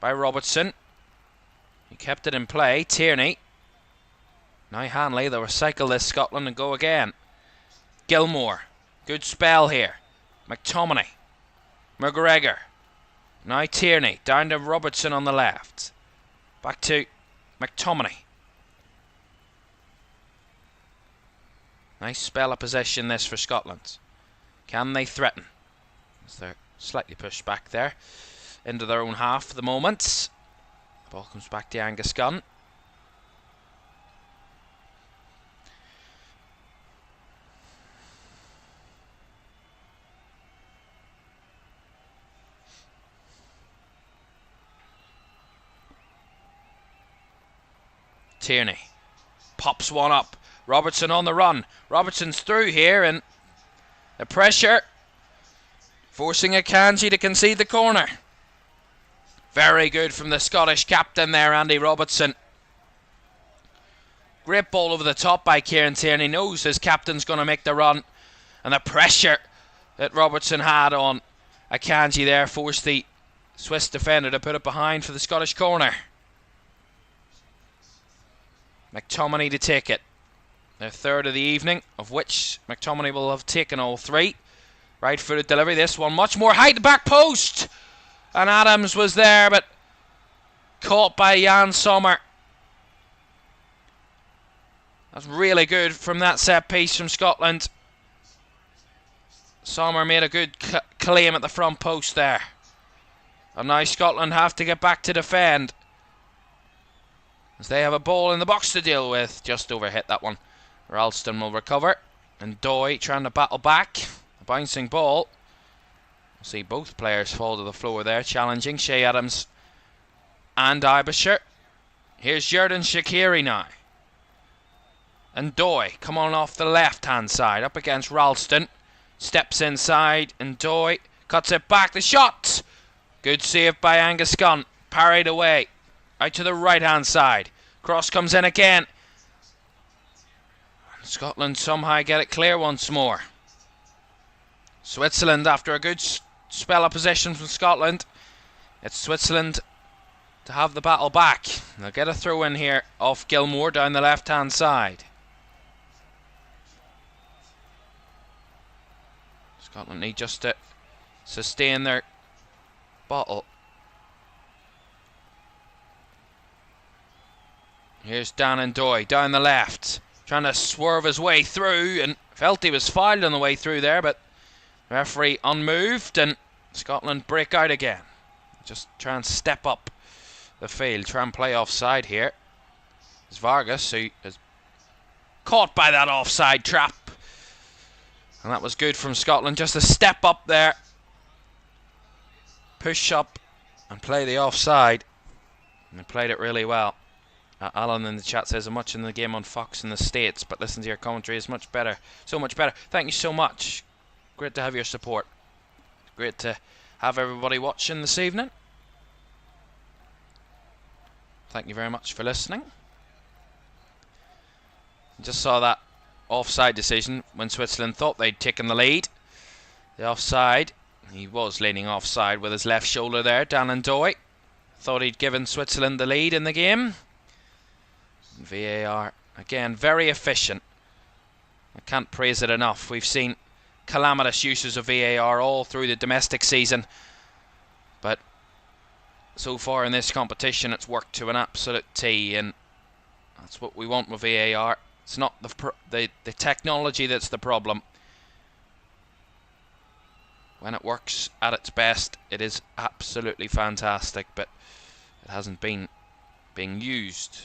Speaker 1: by Robertson. He kept it in play. Tierney. Now Hanley. They'll recycle this, Scotland, and go again. Gilmour. Good spell here. McTominay. McGregor. Now Tierney. Down to Robertson on the left. Back to McTominay. Nice spell of possession this for Scotland. Can they threaten? As they're slightly pushed back there into their own half for the moment. The ball comes back to Angus Gunn. Tierney pops one up. Robertson on the run. Robertson's through here, and the pressure forcing Akanji to concede the corner. Very good from the Scottish captain there, Andy Robertson. Great ball over the top by Kieran Tierney. Knows his captain's going to make the run, and the pressure that Robertson had on Akanji there forced the Swiss defender to put it behind for the Scottish corner. McTominay to take it. Their third of the evening, of which McTominay will have taken all three. Right-footed delivery. This one much more height. The back post. And Adams was there, but caught by Jan Sommer. That's really good from that set piece from Scotland. Sommer made a good claim at the front post there. And now Scotland have to get back to defend. as they have a ball in the box to deal with. Just overhit that one. Ralston will recover. And Doy trying to battle back. A bouncing ball. We'll see both players fall to the floor there, challenging Shea Adams and Ibisher. Here's Jordan Shaqiri now. And Doy, come on off the left-hand side, up against Ralston. Steps inside, and Doy cuts it back. The shot! Good save by Angus Gunn. Parried away. Out to the right-hand side. Cross comes in again. Scotland somehow get it clear once more. Switzerland, after a good spell of possession from Scotland, it's Switzerland to have the battle back. They'll get a throw in here off Gilmore down the left-hand side. Scotland need just to sustain their bottle. Here's Dan and Doy down the left, trying to swerve his way through, and felt he was fouled on the way through there, but referee unmoved, and Scotland break out again. Just try and step up the field, try and play offside here. It's Vargas who is caught by that offside trap, and that was good from Scotland. Just a step up there, push up and play the offside, and they played it really well. Alan in the chat says, I'm watching the game on Fox in the States, but listen to your commentary is much better. So much better. Thank you so much. Great to have your support. Great to have everybody watching this evening. Thank you very much for listening. Just saw that offside decision when Switzerland thought they'd taken the lead. The offside, he was leaning offside with his left shoulder there, Dan Doy. Thought he'd given Switzerland the lead in the game. VAR, again, very efficient. I can't praise it enough. We've seen calamitous uses of VAR all through the domestic season, but so far in this competition it's worked to an absolute T, and that's what we want with VAR. It's not the technology that's the problem. When it works at its best, it is absolutely fantastic, but it hasn't been being used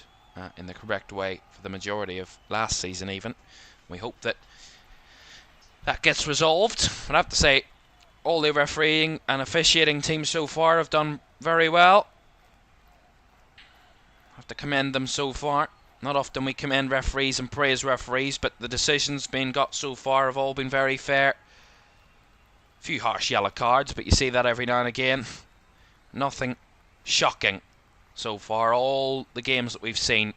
Speaker 1: in the correct way for the majority of last season even. We hope that that gets resolved. But I have to say, all the refereeing and officiating teams so far have done very well. I have to commend them so far. Not often we commend referees and praise referees, but the decisions being got so far have all been very fair. A few harsh yellow cards, but you see that every now and again. Nothing shocking so far. All the games that we've seen,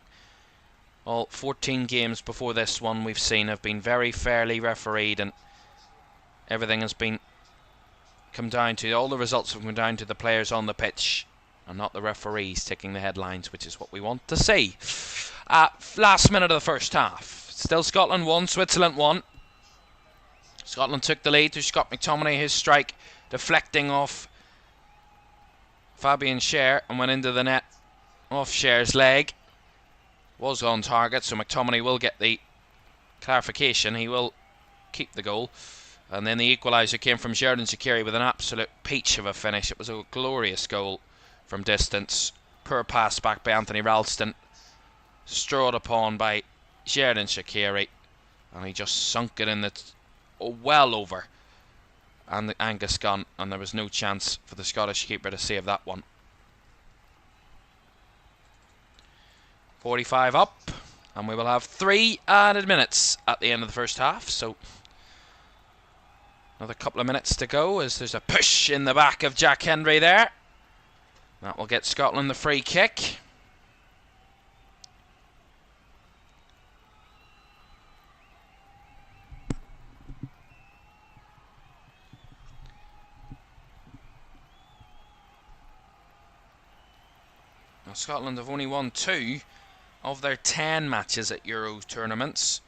Speaker 1: all 14 games before this one we've seen, have been very fairly refereed, and everything has been come down to, all the results have come down to the players on the pitch and not the referees taking the headlines, which is what we want to see. Last minute of the first half, still Scotland 1, Switzerland 1. Scotland took the lead through Scott McTominay, his strike deflecting off Fabian Schär and went into the net off Scher's leg. Was on target, so McTominay will get the clarification. He will keep the goal. And then the equaliser came from Jordan Shaqiri with an absolute peach of a finish. It was a glorious goal from distance. Poor pass back by Anthony Ralston. Strode upon by Jordan Shaqiri. And he just sunk it in the well over and the Angus Gunn, and there was no chance for the Scottish keeper to save that one. 45 up, and we will have 3 added minutes at the end of the first half, so another couple of minutes to go as there's a push in the back of Jack Hendry there. That will get Scotland the free kick. Now, Scotland have only won 2 of their 10 matches at Euro tournaments.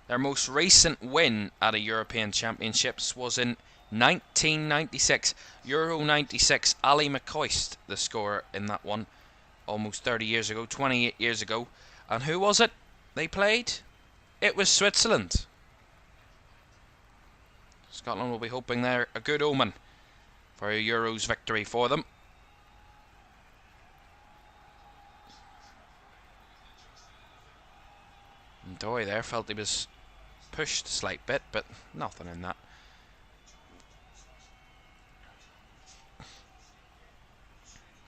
Speaker 1: Their most recent win at a European Championships was in 1996. Euro 96, Ali McCoist, the scorer in that one, almost 30 years ago, 28 years ago. And who was it they played? It was Switzerland. Scotland will be hoping they're a good omen for a Euros victory for them. Doy there felt he was pushed a slight bit, but nothing in that.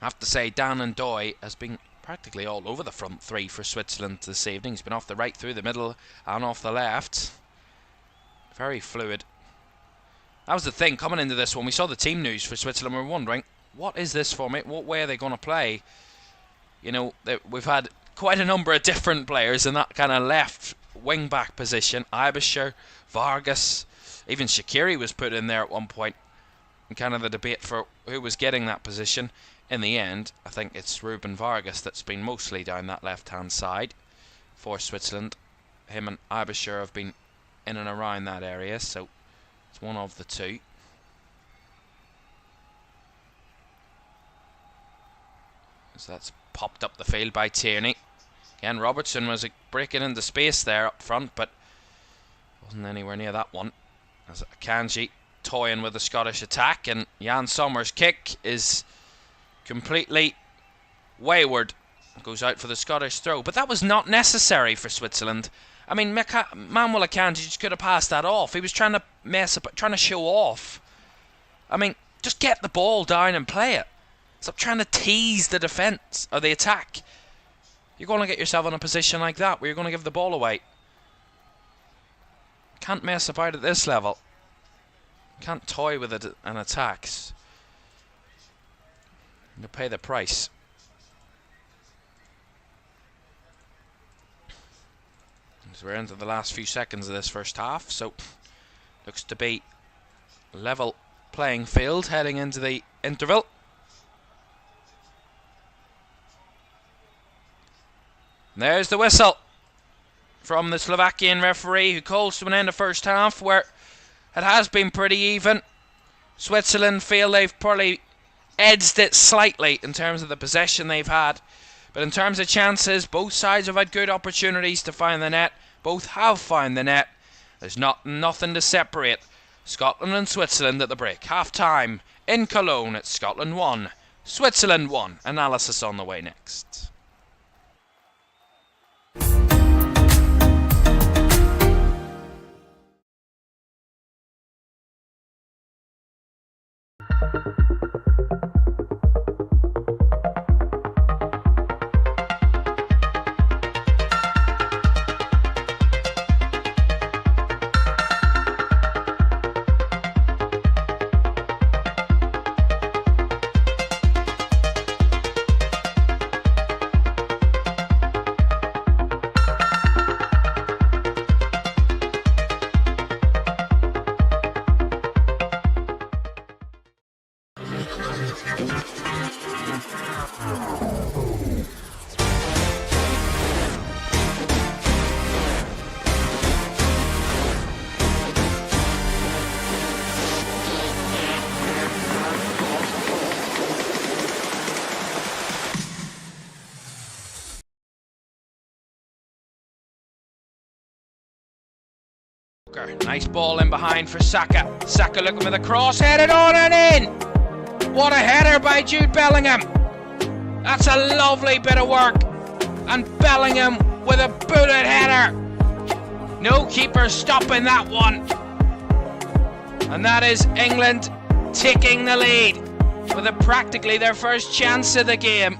Speaker 1: I have to say, Dan and Doy has been practically all over the front three for Switzerland this evening. He's been off the right, through the middle, and off the left. Very fluid. That was the thing, coming into this one, we saw the team news for Switzerland. We were wondering, what is this format? What way are they going to play? You know, we've had quite a number of different players in that kind of left wing-back position. Ibischer, Vargas, even Shaqiri was put in there at one point. And kind of the debate for who was getting that position. In the end, I think it's Ruben Vargas that's been mostly down that left-hand side for Switzerland. Him and Ibischer have been in and around that area, so it's one of the two. So that's popped up the field by Tierney. Again, Robertson was breaking into space there up front, but wasn't anywhere near that one. As Akanji toying with the Scottish attack, and Jan Sommer's kick is completely wayward. Goes out for the Scottish throw, but that was not necessary for Switzerland. I mean, Manuel Akanji just could have passed that off. He was trying to mess up, trying to show off. I mean, just get the ball down and play it. Stop trying to tease the defence or the attack. You're going to get yourself in a position like that where you're going to give the ball away. Can't mess about at this level. Can't toy with it and attacks. You'll pay the price. So we're into the last few seconds of this first half, so looks to be level playing field heading into the interval. And there's the whistle from the Slovakian referee, who calls to an end of first half where it has been pretty even. Switzerland feel they've probably edged it slightly in terms of the possession they've had, but in terms of chances, both sides have had good opportunities to find the net. Both have found the net. There's nothing to separate Scotland and Switzerland at the break. Half time in Cologne. It's Scotland 1, Switzerland 1. Analysis on the way next. Nice ball in behind for Saka. Saka looking for the cross, headed on and in. What a header by Jude Bellingham. That's a lovely bit of work. And Bellingham with a booted header. No keeper stopping that one. And that is England taking the lead with practically their first chance of the game.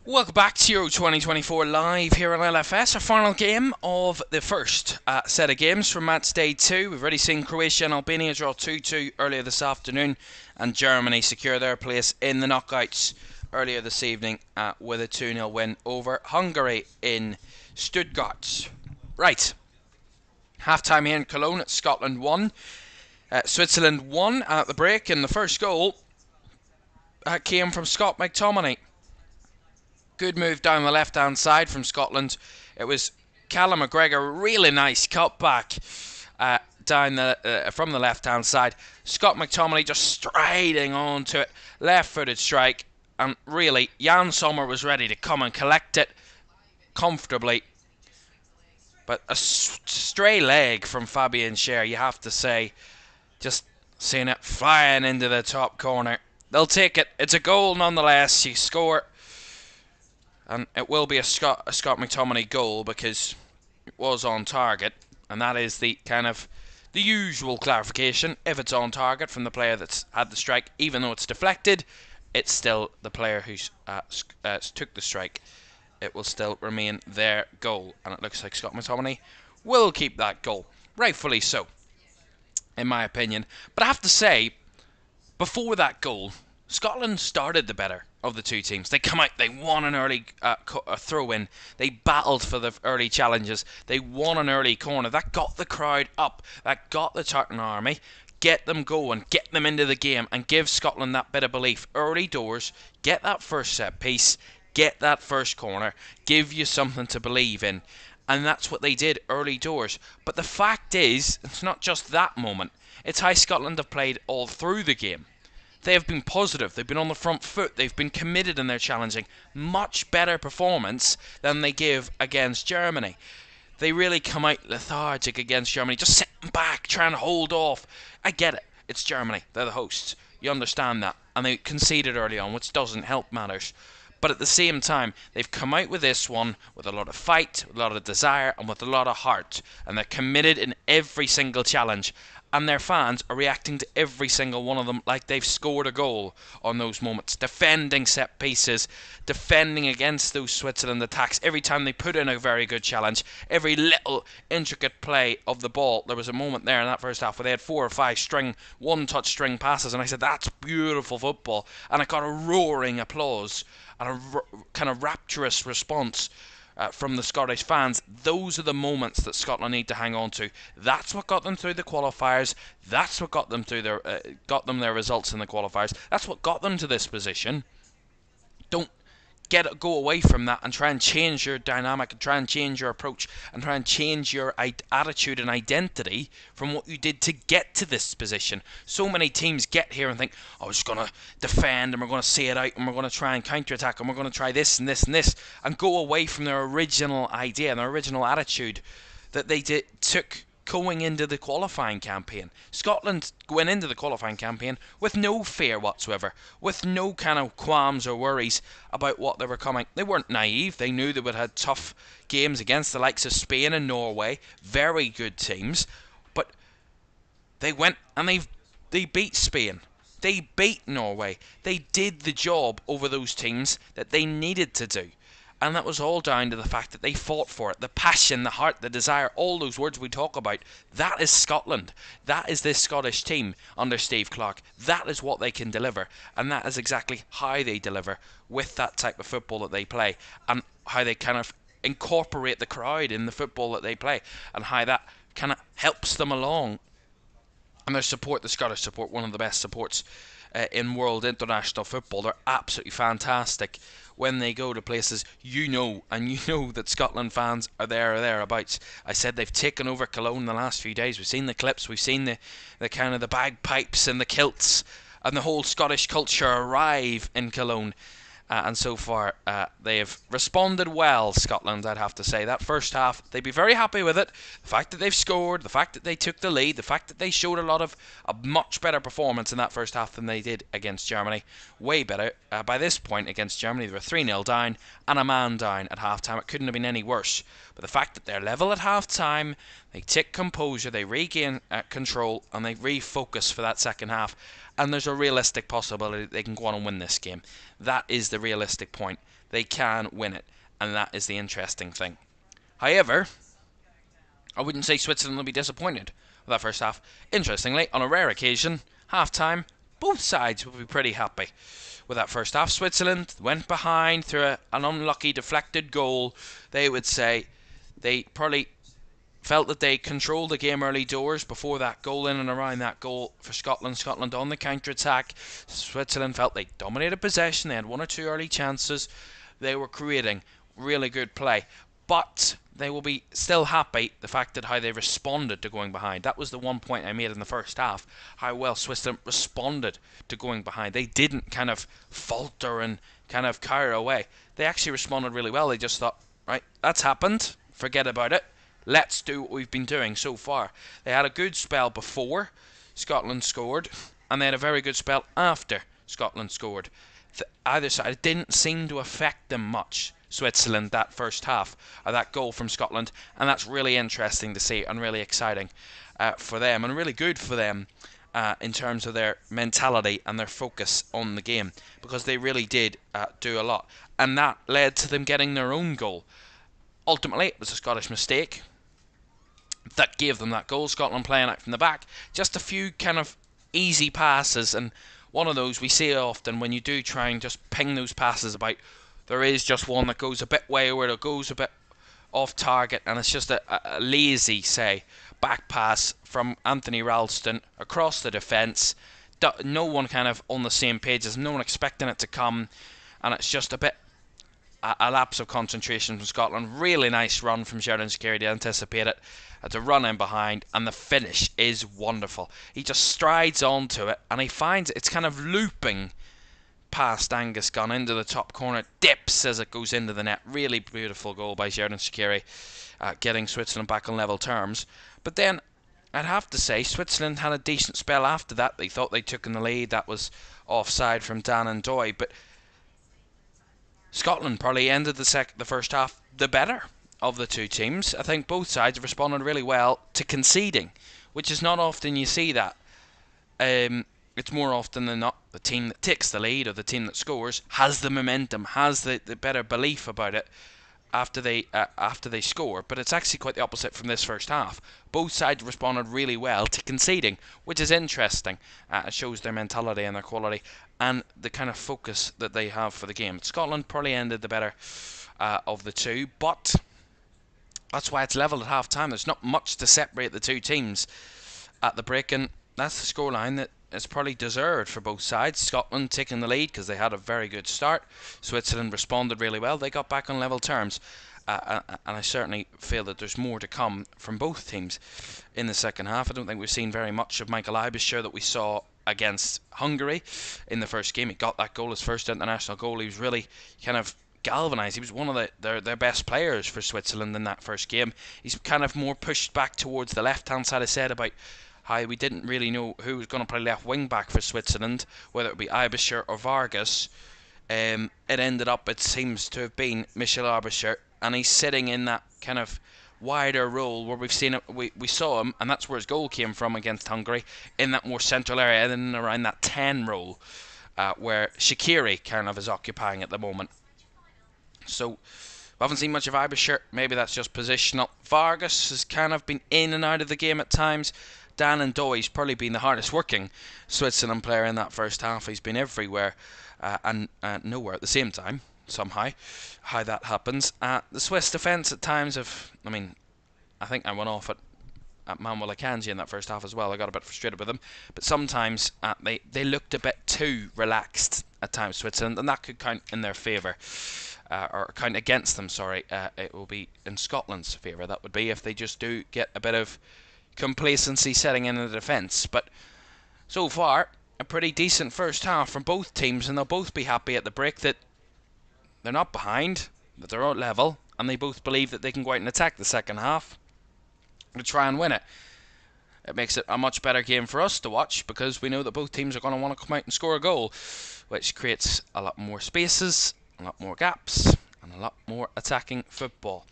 Speaker 1: Welcome back to Euro 2024 live here on LFS, our final game of the first set of games from match day 2. We've already seen Croatia and Albania draw 2-2 earlier this afternoon, and Germany secure their place in the knockouts earlier this evening with a 2-0 win over Hungary in Stuttgart. Right, half-time here in Cologne. It's Scotland 1, Switzerland 1 at the break, and the first goal came from Scott McTominay. Good move down the left-hand side from Scotland. It was Callum McGregor, really nice cutback down from the left-hand side. Scott McTominay just striding onto it, left-footed strike, and really Jan Sommer was ready to come and collect it comfortably. But a stray leg from Fabian Schär, you have to say, just seeing it flying into the top corner. They'll take it. It's a goal nonetheless. You score, and it will be a Scott McTominay goal because it was on target, and that is the kind of the usual clarification. If it's on target from the player that's had the strike, even though it's deflected, it's still the player who took the strike. It will still remain their goal, and it looks like Scott McTominay will keep that goal, rightfully so, in my opinion. But I have to say, before that goal, Scotland started the better of the two teams. They come out, they won an early throw-in, they battled for the early challenges, they won an early corner. That got the crowd up, that got the Tartan Army, get them going, get them into the game, and give Scotland that bit of belief. Early doors, get that first set piece, get that first corner, give you something to believe in. And that's what they did early doors. But the fact is, it's not just that moment, it's how Scotland have played all through the game. They have been positive, they've been on the front foot, they've been committed in their challenging. Much better performance than they give against Germany. They really come out lethargic against Germany, just sitting back, trying to hold off. I get it, it's Germany, they're the hosts, you understand that. And they conceded early on, which doesn't help matters. But at the same time, they've come out with this one with a lot of fight, with a lot of desire, and with a lot of heart. And they're committed in every single challenge. And their fans are reacting to every single one of them like they've scored a goal on those moments. Defending set pieces, defending against those Switzerland attacks. Every time they put in a very good challenge, every little intricate play of the ball. There was a moment there in that first half where they had 4 or 5 one-touch string passes, and I said, that's beautiful football. And it got a roaring applause and a kind of rapturous response from the Scottish fans. Those are the moments that Scotland need to hang on to. That's what got them through the qualifiers. That's what got them through their results in the qualifiers. That's what got them to this position. Don't go away from that and try and change your dynamic and try and change your approach and try and change your attitude and identity from what you did to get to this position. So many teams get here and think, oh, we're just going to defend and we're going to see it out and we're going to try and counter-attack and we're going to try this and this and this, and go away from their original idea and their original attitude that they took going into the qualifying campaign. Scotland went into the qualifying campaign with no fear whatsoever, with no kind of qualms or worries about what they were coming. They weren't naive. They knew they would have tough games against the likes of Spain and Norway, very good teams, but they went and they beat Spain. They beat Norway. They did the job over those teams that they needed to do. And that was all down to the fact that they fought for it. The passion, the heart, the desire, all those words we talk about. That is Scotland. That is this Scottish team under Steve Clarke. That is what they can deliver. And that is exactly how they deliver with that type of football that they play. And how they kind of incorporate the crowd in the football that they play. And how that kind of helps them along. And their support, the Scottish support, one of the best supports in world international football. They're absolutely fantastic. When they go to places, you know that Scotland fans are there or thereabouts. I said they've taken over Cologne the last few days. We've seen the clips, we've seen the kind of the bagpipes and the kilts and the whole Scottish culture arrive in Cologne. And so far, they have responded well, Scotland, I'd have to say. That first half, they'd be very happy with it. The fact that they've scored, the fact that they took the lead, the fact that they showed a much better performance in that first half than they did against Germany. Way better. By this point, against Germany, they were 3-0 down and a man down at half-time. It couldn't have been any worse. But the fact that they're level at half-time, they take composure, they regain control, and they refocus for that second half. And there's a realistic possibility they can go on and win this game. That is the realistic point. They can win it, and that is the interesting thing. However, I wouldn't say Switzerland will be disappointed with that first half. Interestingly, on a rare occasion, half-time, both sides will be pretty happy with that first half. Switzerland went behind through an unlucky deflected goal. They would say they probably felt that they controlled the game early doors before that goal, in and around that goal for Scotland. Scotland on the counter-attack. Switzerland felt they dominated possession. They had 1 or 2 early chances. They were creating really good play. But they will be still happy the fact that how they responded to going behind. That was the one point I made in the first half. How well Switzerland responded to going behind. They didn't kind of falter and kind of cower away. They actually responded really well. They just thought, right, that's happened. Forget about it. let's do what we've been doing so far. They had a good spell before Scotland scored, and they had a very good spell after Scotland scored. Either side, it didn't seem to affect them much, Switzerland, that first half, or that goal from Scotland, and that's really interesting to see and really exciting for them, and really good for them in terms of their mentality and their focus on the game, because they really did do a lot, and that led to them getting their own goal. Ultimately, it was a Scottish mistake that gave them that goal. Scotland playing out from the back, just a few kind of easy passes, and one of those we see often when you do try and just ping those passes about. There is just one that goes a bit wayward or goes a bit off target, and it's just a lazy, say, back pass from Anthony Ralston across the defence. No one kind of on the same page, there's no one expecting it to come, and it's just a bit a lapse of concentration from Scotland. Really nice run from Xherdan Shaqiri to anticipate it, to run in behind, and the finish is wonderful. He just strides onto it, and he finds it's kind of looping past Angus Gunn into the top corner, dips as it goes into the net. Really beautiful goal by Xherdan Shaqiri, getting Switzerland back on level terms. But then I'd have to say Switzerland had a decent spell after that. They thought they took in the lead. That was offside from Dan and Doy, but Scotland probably ended the first half the better of the two teams. I think both sides have responded really well to conceding, which is not often you see that. It's more often than not the team that takes the lead or the team that scores has the momentum, has the better belief about it after they score. But it's actually quite the opposite from this first half. Both sides responded really well to conceding, which is interesting. It shows their mentality and their quality and the kind of focus that they have for the game. Scotland probably ended the better of the two, but that's why it's level at half time. There's not much to separate the two teams at the break, and that's the scoreline that is probably deserved for both sides. Scotland taking the lead because they had a very good start. Switzerland responded really well. They got back on level terms, and I certainly feel that there's more to come from both teams in the second half. I don't think we've seen very much of Michael Eibischer that we saw against Hungary in the first game. He got that goal, his first international goal. He was really kind of galvanised. He was one of their best players for Switzerland in that first game. He's kind of more pushed back towards the left hand side. I said about how we didn't really know who was going to play left wing back for Switzerland, whether it be Eibischer or Vargas. It ended up, it seems to have been Michael Eibischer, and he's sitting in that kind of wider role where we've seen it. We saw him, and that's where his goal came from against Hungary, in that more central area and around that 10 role where Shaqiri kind of is occupying at the moment. So we haven't seen much of Eibischer. Maybe that's just positional. Vargas has kind of been in and out of the game at times. Dan and Doy's probably been the hardest working Switzerland player in that first half. He's been everywhere and nowhere at the same time, somehow. How that happens. The Swiss defence at times have, I think I went off at Manuel Akanji in that first half as well. I got a bit frustrated with them. But sometimes they looked a bit too relaxed at times, Switzerland, and that could count in their favour. Or count against them, sorry. It will be in Scotland's favour. That would be if they just do get a bit of complacency setting in the defence. But so far, a pretty decent first half from both teams, and they'll both be happy at the break that they're not behind, that they're at level, and they both believe that they can go out and attack the second half to try and win it. It makes it a much better game for us to watch, because we know that both teams are going to want to come out and score a goal, which creates a lot more spaces, a lot more gaps, and a lot more attacking football.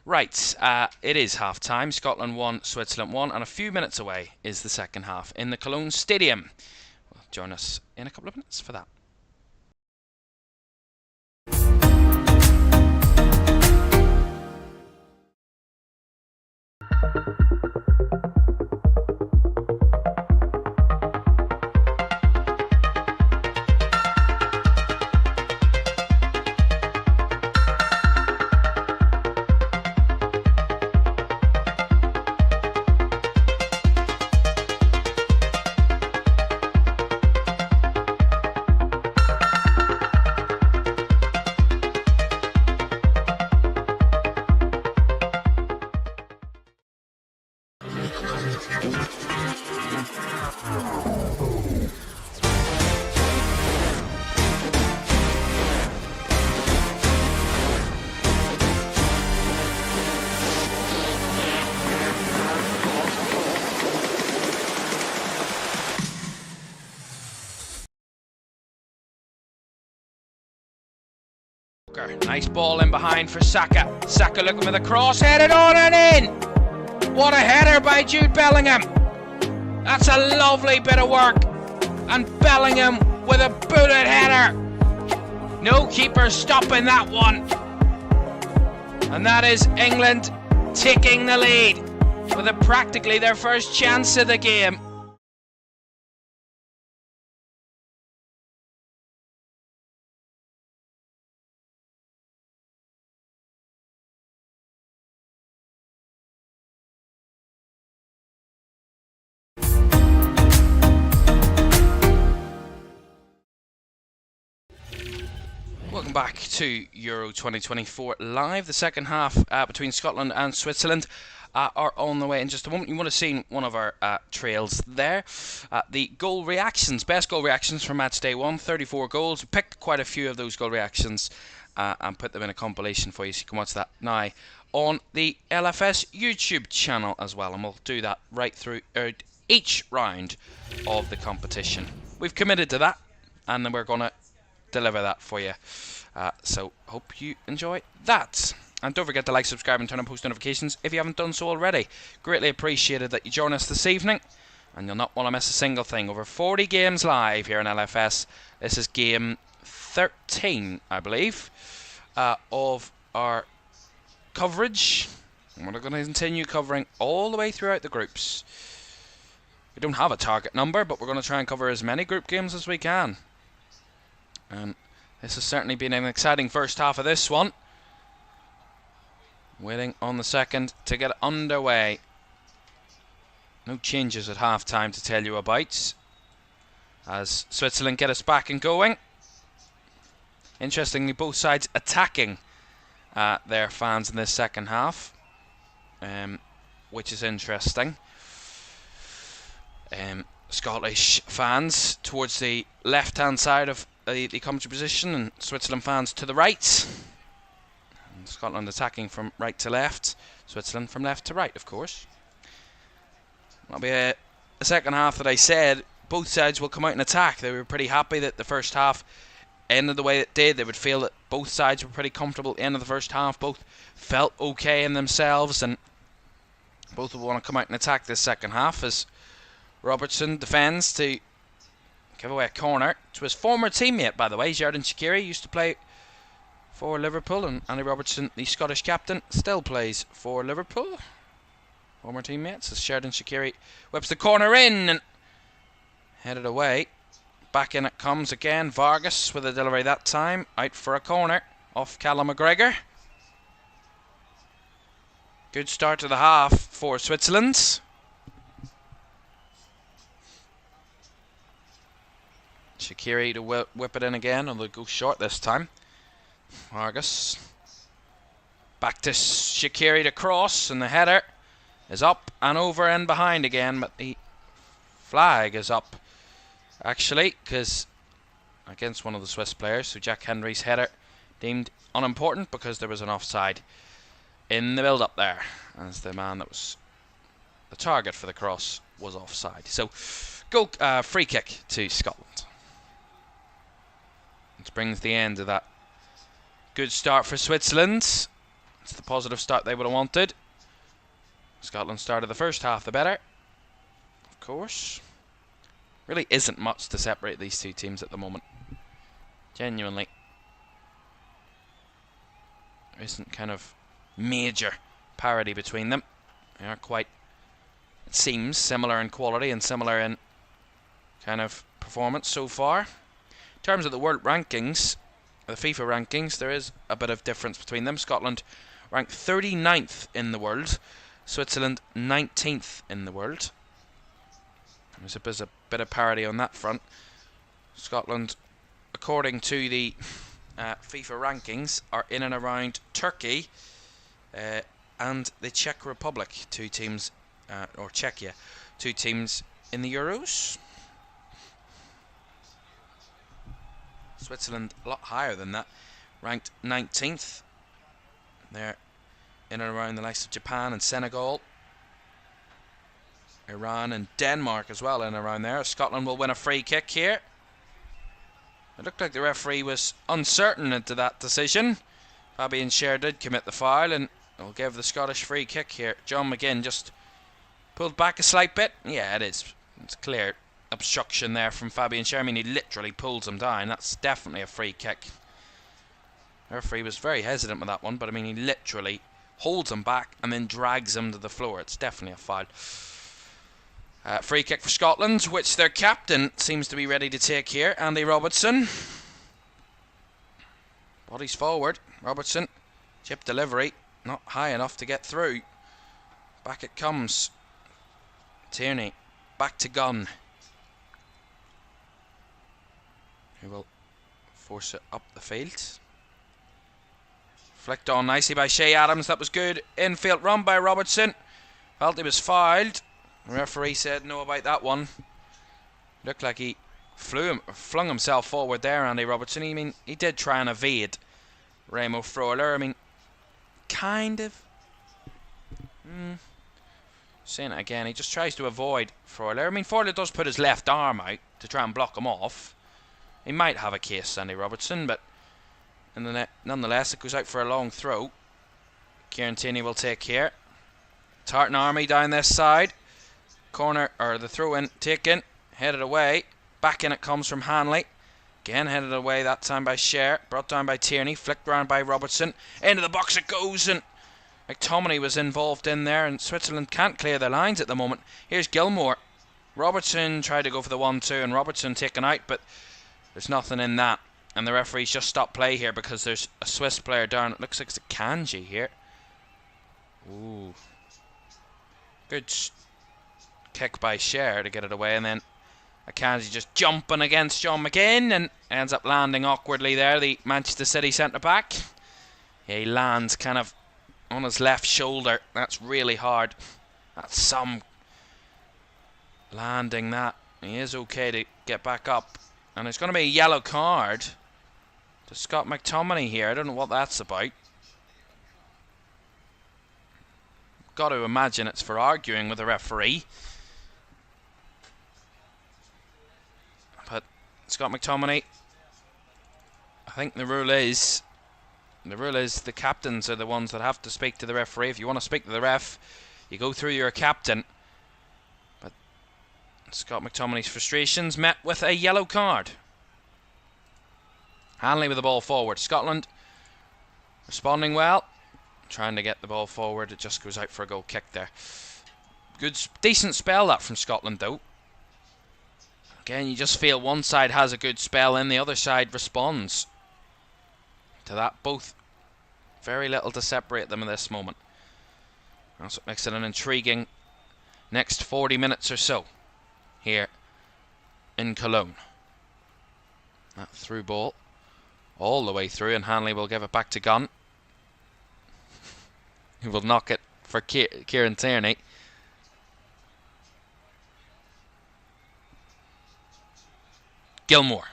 Speaker 1: Right, it is half time. Scotland 1, Switzerland 1, and a few minutes away is the second half in the Cologne Stadium. Well, join us in a couple of minutes for that. Walker, nice ball in behind for Saka. Saka looking for the cross, headed on and in. What a header by Jude Bellingham. That's a lovely bit of work. And Bellingham with a booted header. No keeper stopping that one. And that is England taking the lead with practically their first chance of the game. Welcome back to Euro 2024 live. The second half between Scotland and Switzerland are on the way in just a moment. You would have seen one of our trails there. The goal reactions, best goal reactions from match day 1, 34 goals. We picked quite a few of those goal reactions and put them in a compilation for you, so you can watch that now on the LFS YouTube channel as well. And we'll do that right through each round of the competition. We've committed to that, and then we're going to deliver that for you. So hope you enjoy that. And don't forget to like, subscribe and turn on post notifications if you haven't done so already. Greatly appreciated that you join us this evening, and you'll not want to miss a single thing. Over 40 games live here in LFS. This is game 13, I believe, of our coverage. And we're going to continue covering all the way throughout the groups. We don't have a target number, but we're going to try and cover as many group games as we can. And this has certainly been an exciting first half of this one. Waiting on the second to get underway. No changes at half time to tell you about, as Switzerland get us back and going. Interestingly, both sides attacking their fans in this second half, which is interesting. Scottish fans towards the left hand side of the commentary position, and Switzerland fans to the right. And Scotland attacking from right to left, Switzerland from left to right, of course. That'll be a second half that I said both sides will come out and attack. They were pretty happy that the first half ended the way it did. They would feel that both sides were pretty comfortable at the end of the first half. Both felt okay in themselves, and both will want to come out and attack this second half as Robertson defends to give away a corner to his former teammate, by the way. Xherdan Shaqiri used to play for Liverpool, and Andy Robertson, the Scottish captain, still plays for Liverpool. Former teammates as Xherdan Shaqiri whips the corner in and headed away. Back in it comes again. Vargas with a delivery that time, out for a corner off Callum McGregor. Good start to the half for Switzerland. Shaqiri to whip it in again, and they'll go short this time. Vargas. Back to Shaqiri to cross, and the header is up and over and behind again, but the flag is up, actually, because against one of the Swiss players, so Jack Henry's header deemed unimportant because there was an offside in the build-up there, as the man that was the target for the cross was offside. So, free kick to Scotland. It brings the end of that good start for Switzerland. It's the positive start they would have wanted. Scotland started the first half the better, of course. Really isn't much to separate these two teams at the moment. Genuinely. There isn't kind of major parity between them. They are quite, it seems, similar in quality and similar in kind of performance so far. In terms of the world rankings, the FIFA rankings, there is a bit of difference between them. Scotland ranked 39th in the world, Switzerland 19th in the world. There's a bit of parity on that front. Scotland, according to the FIFA rankings, are in and around Turkey and the Czech Republic, two teams, or Czechia, two teams in the Euros. Switzerland a lot higher than that, ranked 19th. They're in and around the likes of Japan and Senegal, Iran and Denmark as well in and around there. Scotland will win a free kick here. It looked like the referee was uncertain into that decision. Fabian Schär did commit the foul, and will give the Scottish free kick here. John McGinn just pulled back a slight bit. Yeah, it is. It's clear obstruction there from Fabian Schär. I mean, he literally pulls him down. That's definitely a free kick. The referee was very hesitant with that one, but I mean, he literally holds him back and then drags him to the floor. It's definitely a foul. Free kick for Scotland, which their captain seems to be ready to take here. Andy Robertson. Bodies forward. Robertson. Chip delivery. Not high enough to get through. Back it comes. Tierney. Back to Gunn. Who will force it up the field. Flicked on nicely by Shay Adams. That was good. Infield run by Robertson. Felt he was fouled. The referee said no about that one. Looked like he flung himself forward there, Andy Robertson. I mean, he did try and evade Remo Freuler. I mean, kind of. Saying it again, he just tries to avoid Freuler. I mean, Freuler does put his left arm out to try and block him off. He might have a case, Andy Robertson, but in the net, nonetheless, it goes out for a long throw. Kieran Tierney will take here. Tartan Army down this side. Corner, or the throw in, taken, headed away. Back in it comes from Hanley. Again headed away that time by Schär. Brought down by Tierney, flicked round by Robertson. Into the box it goes, and McTominay was involved in there, and Switzerland can't clear their lines at the moment. Here's Gilmour. Robertson tried to go for the 1-2, and Robertson taken out, but there's nothing in that. And the referee's just stopped play here because there's a Swiss player down. It looks like it's a Kanji here. Ooh. Good kick by Schär to get it away, and then Akanji just jumping against John McGinn and ends up landing awkwardly there, the Manchester City centre-back. Yeah, he lands kind of on his left shoulder. That's really hard. That's some landing that. He is okay to get back up. And there's going to be a yellow card to Scott McTominay here. I don't know what that's about. Got to imagine it's for arguing with the referee. But Scott McTominay, I think the rule is the captains are the ones that have to speak to the referee. If you want to speak to the ref, you go through your captain. But Scott McTominay's frustrations met with a yellow card. Hanley with the ball forward. Scotland responding well, trying to get the ball forward. It just goes out for a goal kick there. Good, decent spell that from Scotland though. Again, you just feel one side has a good spell and the other side responds to that. Both very little to separate them in this moment. That's what makes it an intriguing next 40 minutes or so here in Cologne. That through ball all the way through, and Hanley will give it back to Gunn. He will knock it for Kieran Tierney. Gilmour.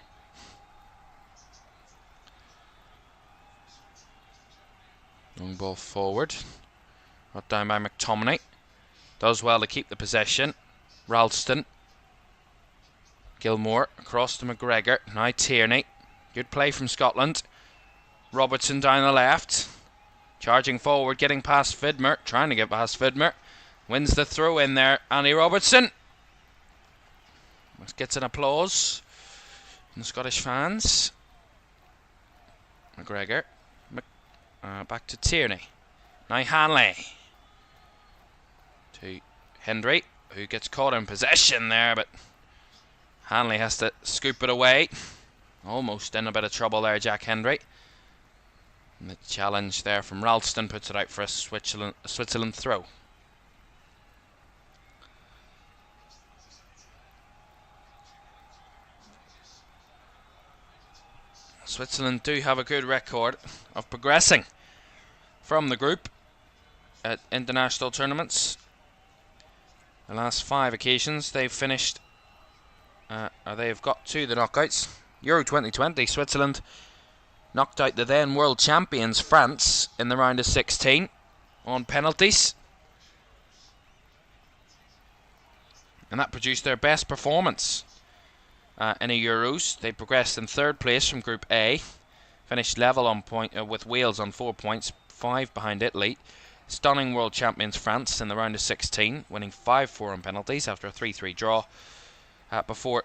Speaker 1: Long ball forward. Brought down by McTominay. Does well to keep the possession. Ralston. Gilmour across to McGregor. Now Tierney. Good play from Scotland. Robertson down the left. Charging forward, getting past Vidmer. Trying to get past Vidmer. Wins the throw in there. Andy Robertson. Gets an applause from the Scottish fans. McGregor. Back to Tierney. Now Hanley. To Hendry, who gets caught in possession there, but Hanley has to scoop it away. Almost in a bit of trouble there, Jack Hendry. And the challenge there from Ralston puts it out for a Switzerland throw. Switzerland do have a good record of progressing from the group at international tournaments. The last 5 occasions they've finished, they've got to the knockouts. Euro 2020, Switzerland knocked out the then world champions France in the round of 16 on penalties. And that produced their best performance in a Euros. They progressed in 3rd place from Group A. Finished level on point with Wales on 4 points, 5 behind Italy. Stunning world champions France in the round of 16, winning 5-4 on penalties after a 3-3 draw, before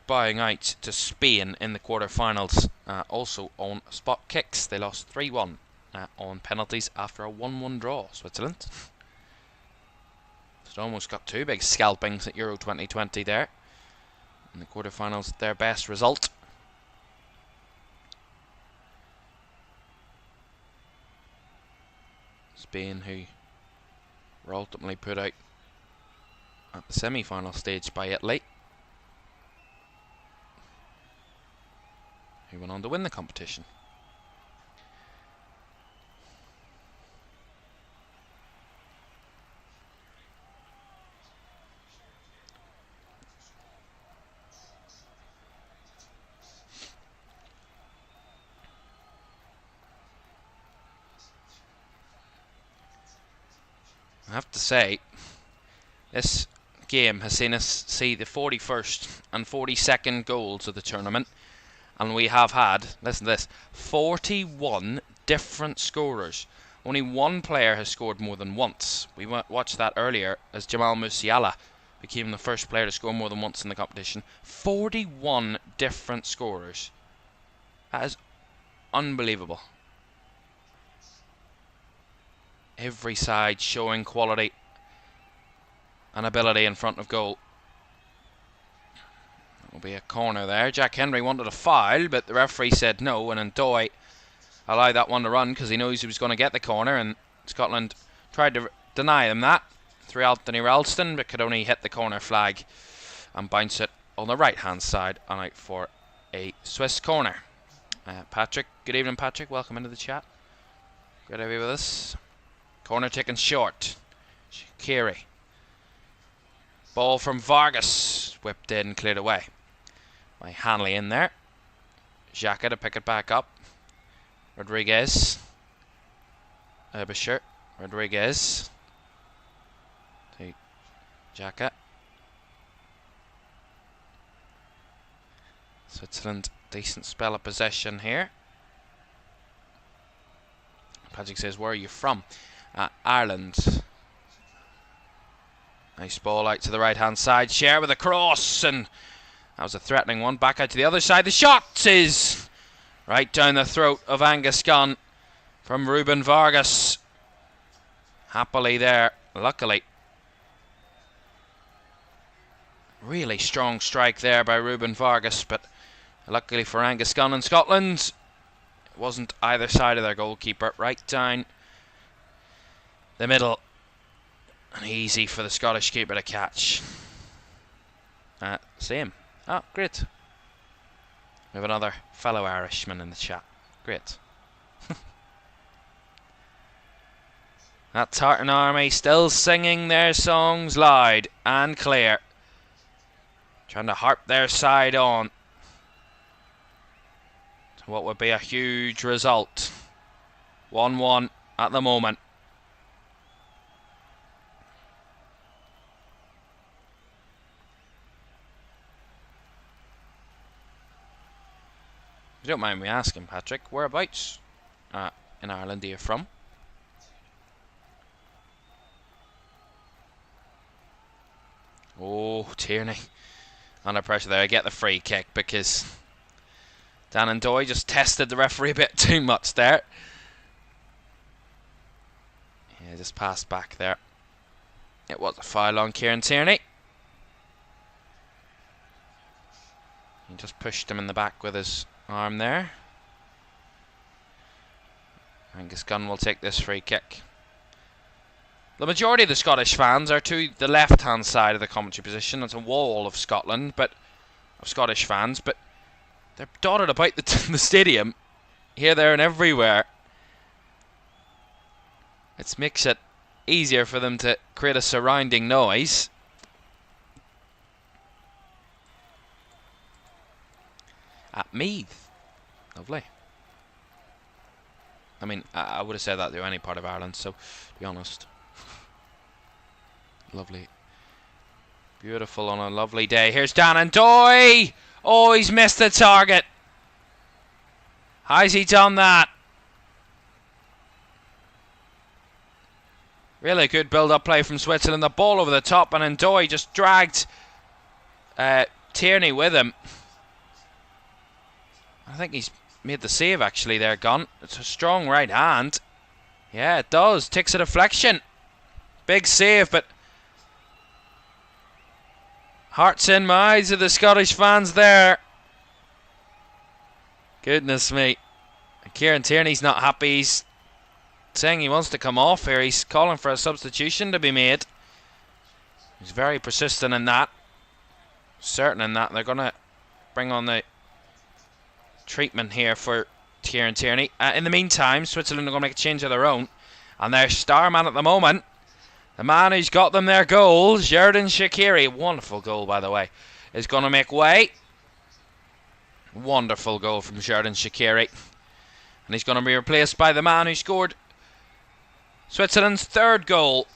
Speaker 1: bowing out to Spain in the quarter-finals. Also on spot kicks, they lost 3-1 on penalties after a 1-1 draw, Switzerland. So almost got 2 big scalpings at Euro 2020 there. In the quarter-finals, their best result. Spain, who were ultimately put out at the semi-final stage by Italy, who went on to win the competition. I have to say, this game has seen us see the 41st and 42nd goals of the tournament, and we have had, listen to this, 41 different scorers. Only one player has scored more than once. We watched that earlier as Jamal Musiala became the first player to score more than once in the competition. 41 different scorers. That is unbelievable. Every side showing quality and ability in front of goal. That will be a corner there. Jack Henry wanted a foul, but the referee said no, and Ndoye allowed that one to run because he knows he was going to get the corner, and Scotland tried to deny them that through Anthony Ralston, but could only hit the corner flag and bounce it on the right hand side and out for a Swiss corner. Patrick, good evening Patrick, welcome into the chat. Great to be with us. Corner taken short. Shaqiri. Ball from Vargas. Whipped in, cleared away by Hanley in there. Xhaka to pick it back up. Rodriguez. Erbischer. Rodriguez. To Xhaka. Switzerland, decent spell of possession here. Patrick says, where are you from? Ireland. Nice ball out to the right hand side. Share with a cross, and that was a threatening one. Back out to the other side. The shot is right down the throat of Angus Gunn from Ruben Vargas. Happily there, luckily. Really strong strike there by Ruben Vargas, but luckily for Angus Gunn and Scotland, it wasn't either side of their goalkeeper. Right down the middle, and easy for the Scottish keeper to catch. Same. Oh, great. We have another fellow Irishman in the chat. Great. That Tartan Army still singing their songs loud and clear, trying to harp their side on to what would be a huge result. 1-1 at the moment. If you don't mind me asking, Patrick, whereabouts in Ireland are you from? Oh, Tierney under pressure there. I get the free kick because Dan Ndoye just tested the referee a bit too much there. Yeah, just passed back there. It was a foul on Kieran Tierney. He just pushed him in the back with his arm there. Angus Gunn will take this free kick. The majority of the Scottish fans are to the left-hand side of the commentary position. It's a wall of Scotland, but of Scottish fans, but they're dotted about the stadium, here, there, and everywhere. It makes it easier for them to create a surrounding noise. At Meath. Lovely. I mean, I would have said that to any part of Ireland, so to be honest. Lovely. Beautiful on a lovely day. Here's Dan Ndoye. Oh, he's missed the target. How's he done that? Really good build-up play from Switzerland. The ball over the top, and Ndoye just dragged Tierney with him. I think he's made the save actually there, Gunn. It's a strong right hand. Yeah, it does. Takes a deflection. Big save, but hearts in my eyes of the Scottish fans there. Goodness me. Kieran Tierney's not happy. He's saying he wants to come off here. He's calling for a substitution to be made. He's very persistent in that. Certain in that. They're going to bring on the treatment here for Kieran Tierney. In the meantime, Switzerland are going to make a change of their own. And their star man at the moment, the man who's got them their goal, Xherdan Shaqiri, wonderful goal by the way, is going to make way. Wonderful goal from Xherdan Shaqiri. And he's going to be replaced by the man who scored Switzerland's third goal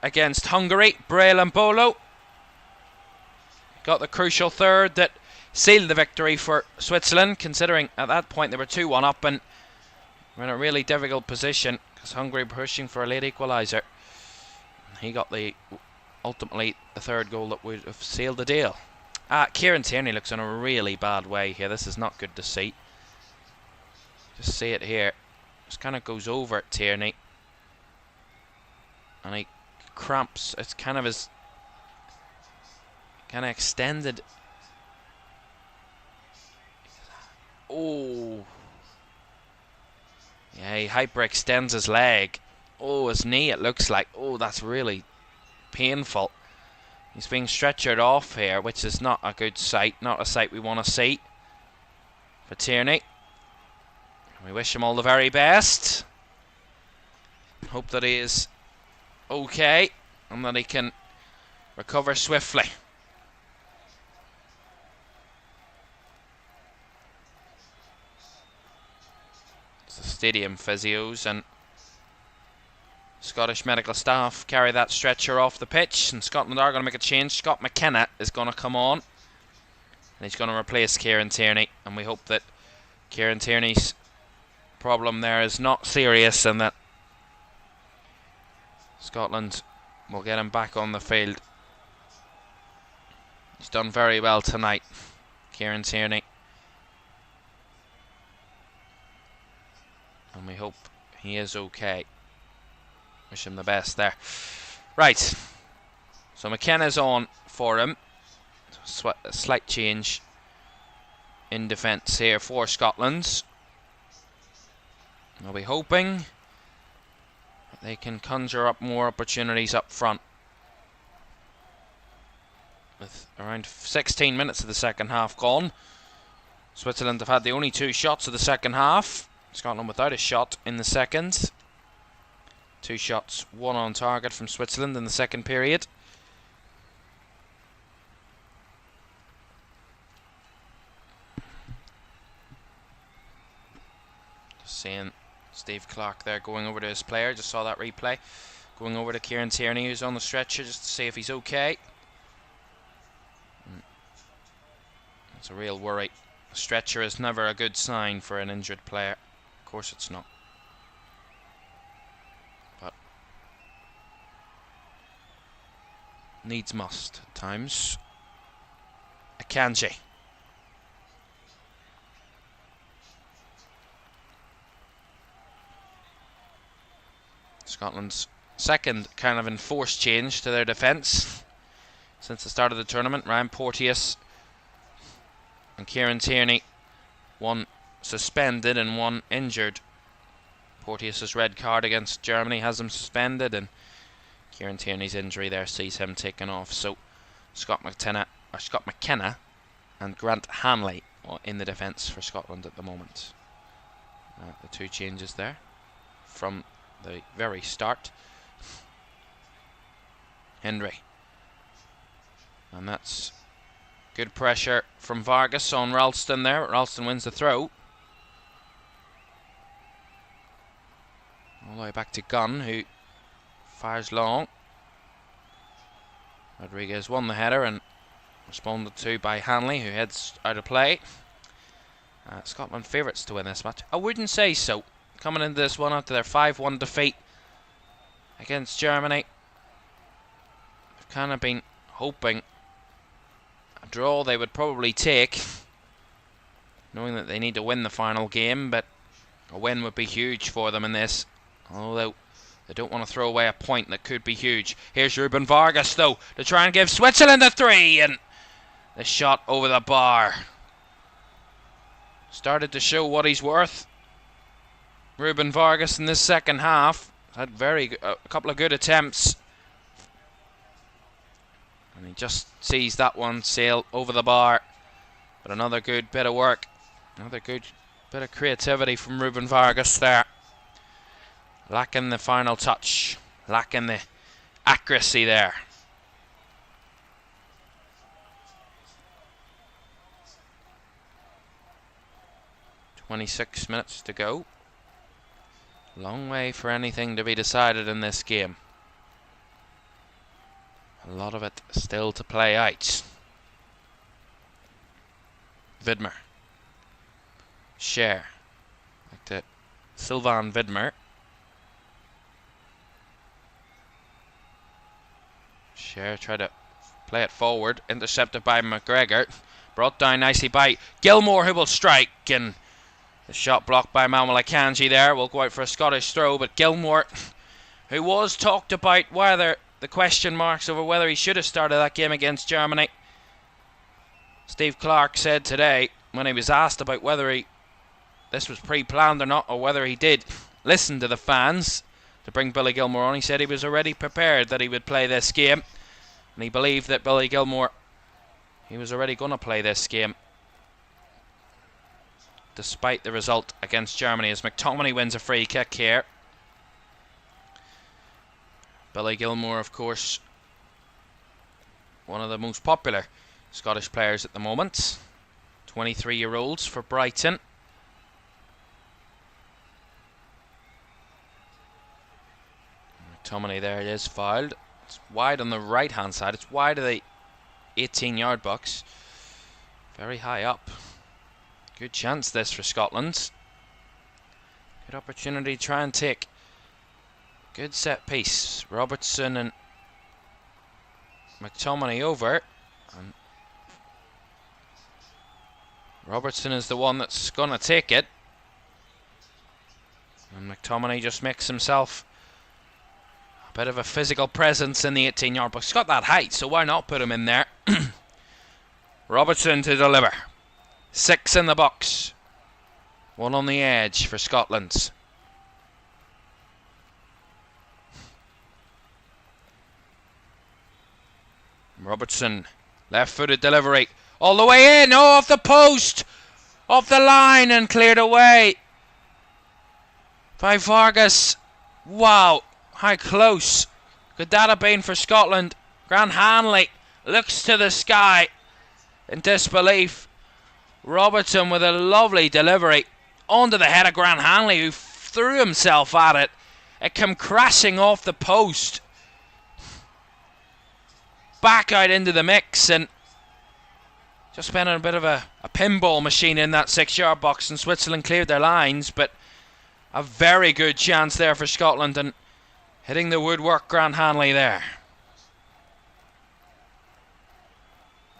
Speaker 1: against Hungary, Brelin Bolo. Got the crucial third that sealed the victory for Switzerland, considering at that point they were 2-1 up and were in a really difficult position because Hungary pushing for a late equaliser. He got ultimately the third goal that would have sealed the deal. Kieran Tierney looks in a really bad way here. This is not good to see. Just see it here. Just kind of goes over at Tierney. And he cramps. It's kind of his kind of extended. Oh. Yeah, he hyperextends his leg. Oh, his knee it looks like. Oh, that's really painful. He's being stretchered off here, which is not a good sight. Not a sight we want to see for Tierney. We wish him all the very best. Hope that he is okay and that he can recover swiftly. It's the stadium physios and Scottish medical staff carry that stretcher off the pitch, and Scotland are going to make a change. Scott McKenna is going to come on, and he's going to replace Kieran Tierney, and we hope that Kieran Tierney's problem there is not serious and that Scotland will get him back on the field. He's done very well tonight, Kieran Tierney, and we hope he is okay. Wish him the best there. Right, so McKenna's on for him. A slight change in defence here for Scotland. I'll be hoping that they can conjure up more opportunities up front. With around 16 minutes of the second half gone, Switzerland have had the only 2 shots of the second half. Scotland without a shot in the second. 2 shots, 1 on target from Switzerland in the second period. Just seeing Steve Clark there going over to his player. Just saw that replay. Going over to Kieran Tierney, who's on the stretcher, just to see if he's okay. It's a real worry. A stretcher is never a good sign for an injured player. Of course it's not. But needs must at times. Akanji. Scotland's second kind of enforced change to their defence since the start of the tournament. Ryan Porteous and Kieran Tierney, one suspended and one injured. Porteous' red card against Germany has him suspended, and Kieran Tierney's injury there sees him taken off. So Scott McKenna and Grant Hanley are in the defence for Scotland at the moment. The 2 changes there from the very start. Henry, and that's good pressure from Vargas on Ralston there. Ralston wins the throw. All the way back to Gunn, who fires long. Rodriguez won the header, and Responded to by Hanley, who heads out of play. Scotland favourites to win this match. I wouldn't say so. Coming into this one after their 5-1 defeat against Germany. They've kind of been hoping a draw they would probably take, knowing that they need to win the final game, but a win would be huge for them in this. Although they don't want to throw away a point that could be huge. Here's Ruben Vargas, though, to try and give Switzerland a 3, and the shot over the bar. Started to show what he's worth. Ruben Vargas in this second half had a couple of good attempts, and he just sees that one sail over the bar. But another good bit of work, another good bit of creativity from Ruben Vargas there. Lacking the final touch, lacking the accuracy there. 26 minutes to go. Long way for anything to be decided in this game. A lot of it still to play out. Widmer. Scher. Back to Sylvain Widmer. Scher tried to play it forward. Intercepted by McGregor. Brought down nicely by Gilmour, who will strike, and the shot blocked by Manuel Akanji there. Will go out for a Scottish throw, but Gilmour, who was talked about whether the question marks over whether he should have started that game against Germany. Steve Clarke said today, when he was asked about whether this was pre-planned or not, or whether he did listen to the fans to bring Billy Gilmour on, he said he was already prepared that he would play this game, and he believed that Billy Gilmour, he was already going to play this game despite the result against Germany, as McTominay wins a free kick here. Billy Gilmour, of course, one of the most popular Scottish players at the moment. 23-year-olds for Brighton. McTominay there, it is fouled. It's wide on the right hand side. It's wide of the 18-yard box. Very high up. Good chance this for Scotland. Good opportunity to try and take good set piece. Robertson and McTominay over, and Robertson is the one that's going to take it, and McTominay just makes himself a bit of a physical presence in the 18-yard box. He's got that height, so why not put him in there? Robertson to deliver. 6 in the box. 1 on the edge for Scotland. Robertson, left-footed delivery, all the way in, oh, off the post, off the line, and cleared away by Vargas. Wow, how close could that have been for Scotland? Grant Hanley looks to the sky in disbelief. Robertson with a lovely delivery onto the head of Grant Hanley, who threw himself at it. It came crashing off the post, back out into the mix, and just been a bit of a pinball machine in that 6-yard box, and Switzerland cleared their lines. But a very good chance there for Scotland, and hitting the woodwork, Grant Hanley there.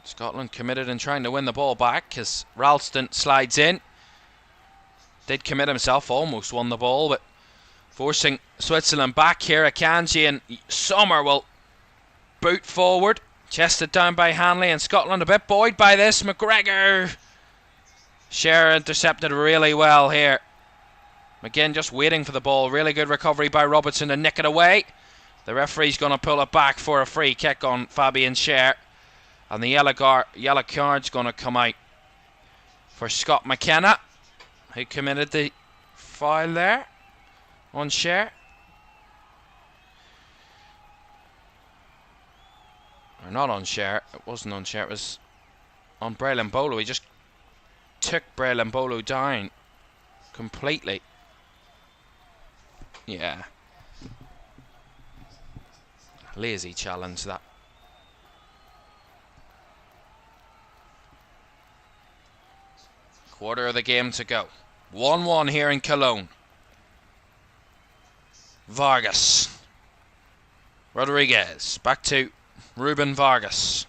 Speaker 1: Scotland committed in trying to win the ball back as Ralston slides in. Did commit himself, almost won the ball, but forcing Switzerland back here. Akanji and Sommer will boot forward, chested down by Hanley, and Scotland a bit buoyed by this. McGregor. Scher intercepted really well here. McGinn just waiting for the ball. Really good recovery by Robertson to nick it away. The referee's going to pull it back for a free kick on Fabian Scher. And the yellow card's going to come out for Scott McKenna, who committed the foul there on Scher. Or not on Scher. It wasn't on Scher. It was on Braylon Bolo. He just took Braylon Bolo down completely. Yeah. Lazy challenge, that. Quarter of the game to go. 1-1 here in Cologne. Vargas. Rodriguez. Back to Ruben Vargas.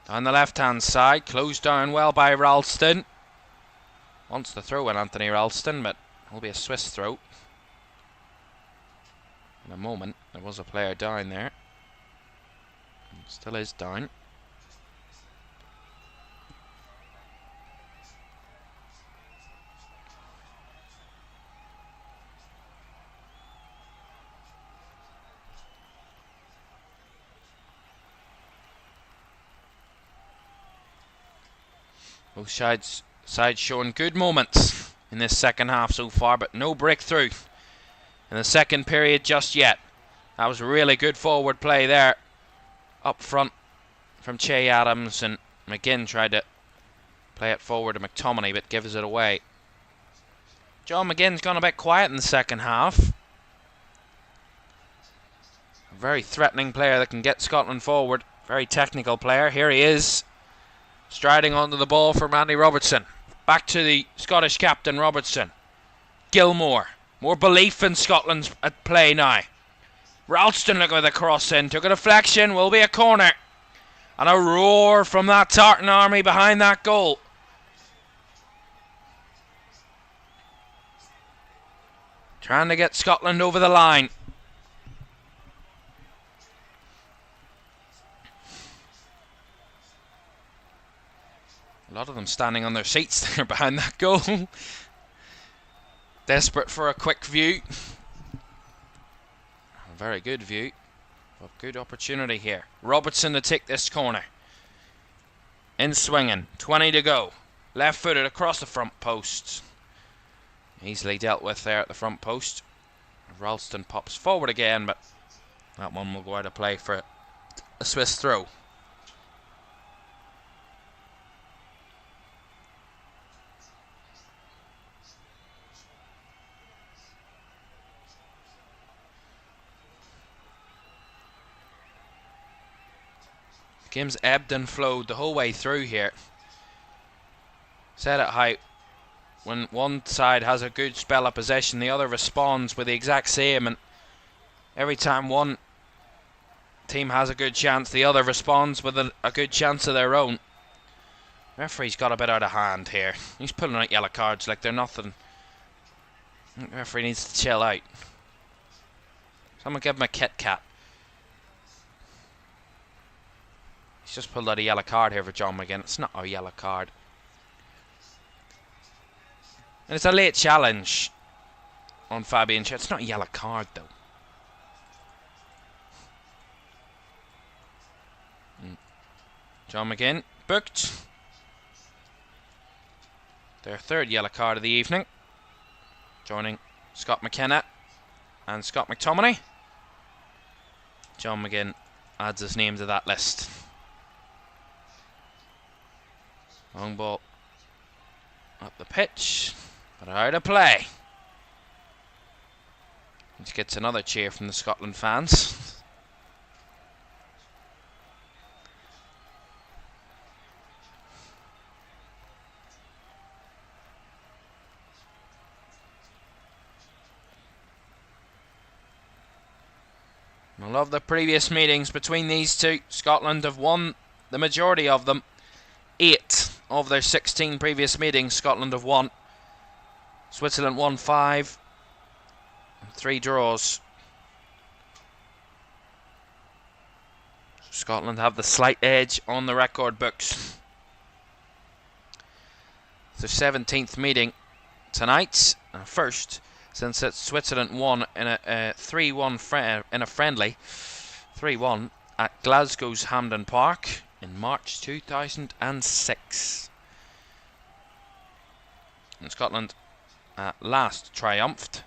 Speaker 1: On the left-hand side. Closed down well by Ralston. Wants to throw in Anthony Ralston, but it'll be a Swiss throw. In a moment, there was a player down there. Still is down. Both sides showing good moments in this second half so far, but no breakthrough in the second period just yet. That was really good forward play there up front from Che Adams, and McGinn tried to play it forward to McTominay but gives it away. John McGinn's gone a bit quiet in the second half. A very threatening player that can get Scotland forward. Very technical player. Here he is, striding onto the ball from Andy Robertson. Back to the Scottish captain, Robertson. Gilmore. More belief in Scotland's at play now. Ralston looking with a cross in. Took a deflection. Will be a corner. And a roar from that Tartan army behind that goal. Trying to get Scotland over the line. A lot of them standing on their seats there behind that goal. Desperate for a quick view. A very good view. A good opportunity here. Robertson to take this corner. In swinging. 20 to go. Left footed across the front post. Easily dealt with there at the front post. Ralston pops forward again, but that one will go out of play for a Swiss throw. The game's ebbed and flowed the whole way through here. Said it how when one side has a good spell of possession, the other responds with the exact same, and every time one team has a good chance, the other responds with a good chance of their own. Referee's got a bit out of hand here. He's pulling out yellow cards like they're nothing. I think the referee needs to chill out. Someone give him a Kit Kat. He's just pulled out a yellow card here for John McGinn. It's not a yellow card. And it's a late challenge on Fabian Schär. It's not a yellow card though. John McGinn booked. Their third yellow card of the evening. Joining Scott McKenna and Scott McTominay. John McGinn adds his name to that list. Long ball up the pitch, but out of play. Which gets another cheer from the Scotland fans. I love the previous meetings between these two. Scotland have won the majority of them. 8 of their 16 previous meetings Scotland have won. Switzerland won 5. 3 draws. Scotland have the slight edge on the record books. It's their 17th meeting tonight. First since Switzerland won in a 3-1 in a friendly 3-1 at Glasgow's Hampden Park in March 2006. And Scotland last triumphed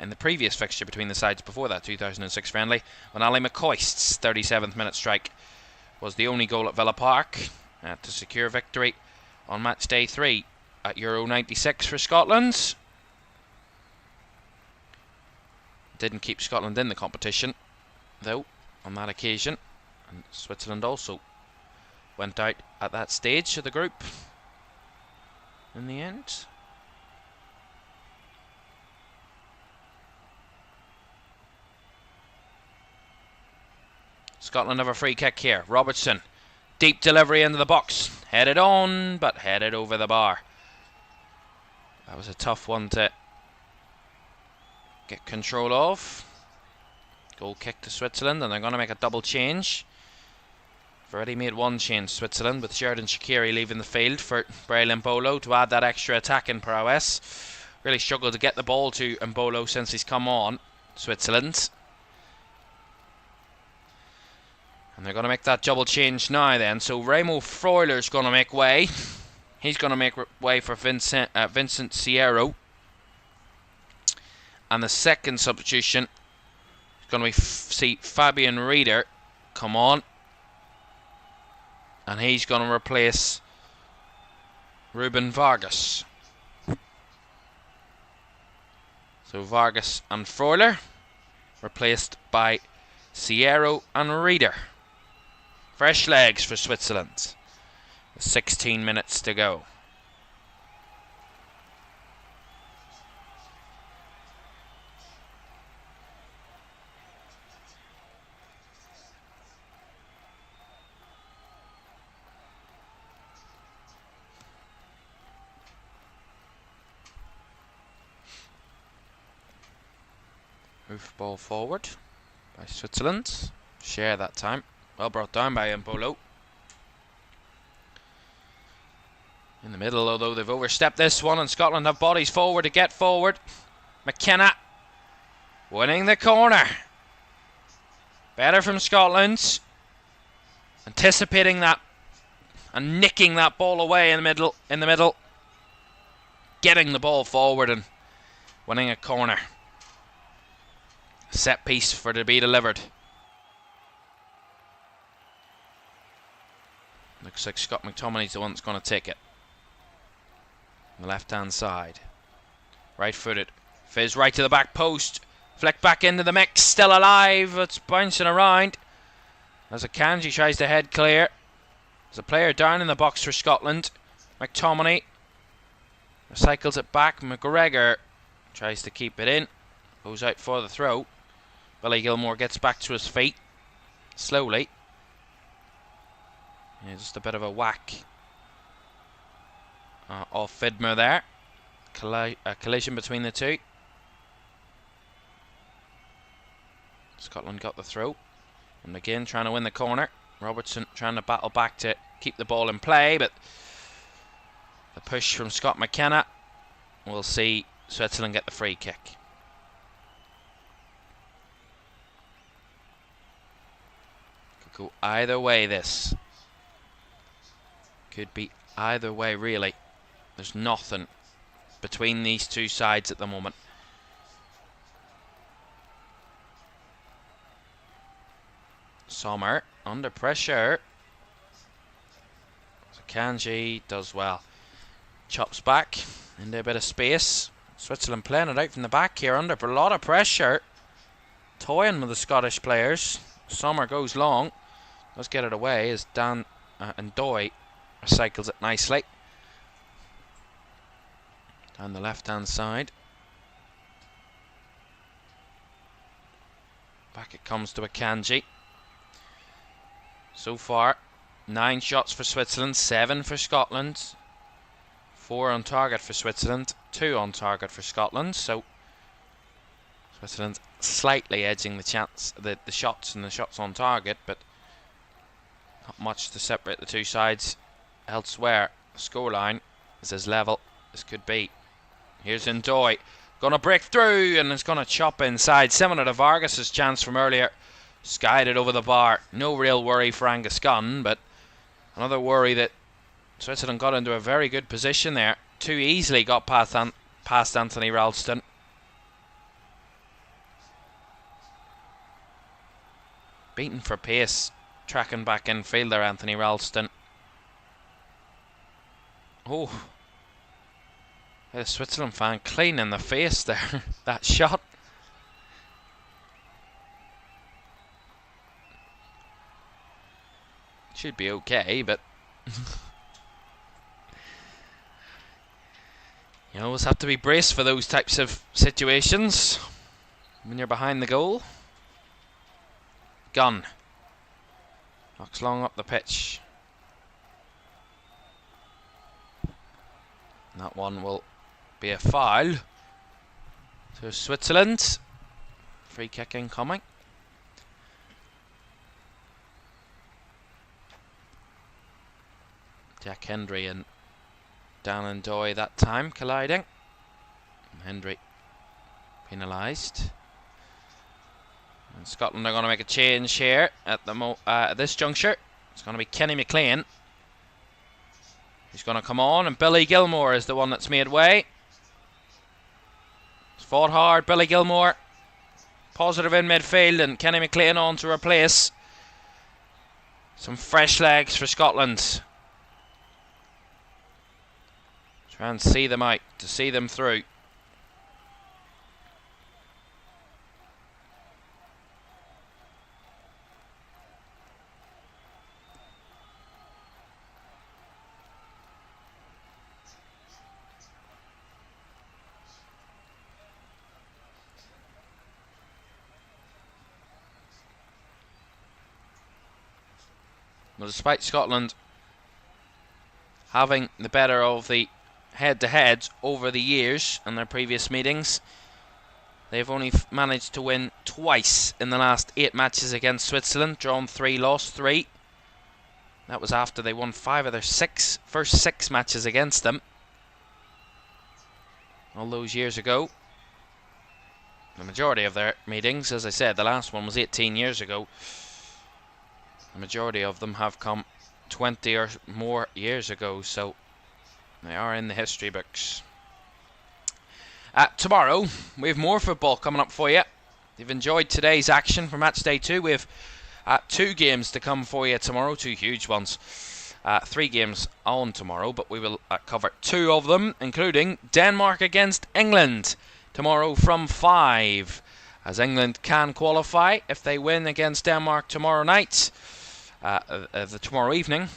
Speaker 1: in the previous fixture between the sides before that 2006 friendly, when Ali McCoist's 37th minute strike was the only goal at Villa Park to secure victory on match day 3 at Euro 96 for Scotland. Didn't keep Scotland in the competition though on that occasion, and Switzerland also went out at that stage of the group in the end. Scotland have a free kick here. Robertson, deep delivery into the box. Headed on, but headed over the bar. That was a tough one to get control of. Goal kick to Switzerland, and they're going to make a double change. They've already made one change, Switzerland, with Sheridan Shaqiri leaving the field for Breel Mbolo to add that extra attacking prowess. Really struggled to get the ball to Mbolo since he's come on, Switzerland. And they're going to make that double change now then. So Remo Freuler's going to make way. He's going to make way for Vincent Sierro. And the second substitution is going to be see Fabian Rieder come on. And he's going to replace Ruben Vargas. So Vargas and Freuler replaced by Sierro and Rieder. Fresh legs for Switzerland. 16 minutes to go. Move ball forward by Switzerland. Share that time. Well brought down by Mbolo. In the middle, although they've overstepped this one, and Scotland have bodies forward to get forward. McKenna winning the corner. Better from Scotland. Anticipating that and nicking that ball away in the middle. Getting the ball forward and winning a corner. Set piece for to be delivered. Looks like Scott McTominay's the one that's going to take it. On the left hand side. Right footed. Fizz right to the back post. Flick back into the mix. Still alive. It's bouncing around. As Akanji tries to head clear. There's a player down in the box for Scotland. McTominay recycles it back. McGregor tries to keep it in. Goes out for the throw. Billy Gilmore gets back to his feet. Slowly. Yeah, just a bit of a whack off Fidmer there. Collision between the two. Scotland got the throw. And again trying to win the corner. Robertson trying to battle back to keep the ball in play, but the push from Scott McKenna. We'll see Switzerland get the free kick. Could go either way this. Could be either way really. There's nothing between these two sides at the moment. Sommer under pressure. So Kanji does well. Chops back into a bit of space. Switzerland playing it out from the back here under a lot of pressure. Toying with the Scottish players. Sommer goes long. Does get it away as Dan and Doy recycles it nicely. Down the left hand side. Back it comes to Akanji. So far, 9 shots for Switzerland, 7 for Scotland. 4 on target for Switzerland, 2 on target for Scotland. So Switzerland slightly edging the shots and the shots on target, but not much to separate the two sides. Elsewhere, the scoreline is as level as could be. Here's Ndoye, gonna break through and it's gonna chop inside, similar to Vargas's chance from earlier. Skied it over the bar. No real worry for Angus Gunn, but another worry that Switzerland got into a very good position there. Too easily got past Anthony Ralston. Beaten for pace, tracking back in fielder Anthony Ralston. Oh, a Switzerland fan clean in the face there. That shot. should be okay, but you always have to be braced for those types of situations when you're behind the goal. Gunn knocks long up the pitch. And that one will be a foul to Switzerland. Free kick incoming. Jack Hendry and Dan Doy that time colliding. And Hendry penalised. And Scotland are going to make a change here at this juncture. It's going to be Kenny McLean. He's going to come on, and Billy Gilmore is the one that's made way. He's fought hard, Billy Gilmore. Positive in midfield, and Kenny McLean on to replace. Some fresh legs for Scotland. Try and see them out, to see them through. Well, despite Scotland having the better of the head-to-heads over the years in their previous meetings, they've only managed to win twice in the last 8 matches against Switzerland. Drawn 3, lost 3. That was after they won 5 of their first 6 matches against them all those years ago. The majority of their meetings, as I said, the last one was 18 years ago. The majority of them have come 20 or more years ago, so they are in the history books. Tomorrow, we have more football coming up for you. If you've enjoyed today's action for match day 2, we have 2 games to come for you tomorrow, 2 huge ones. 3 games on tomorrow, but we will cover 2 of them, including Denmark against England tomorrow from 5, as England can qualify if they win against Denmark tomorrow night. Tomorrow evening,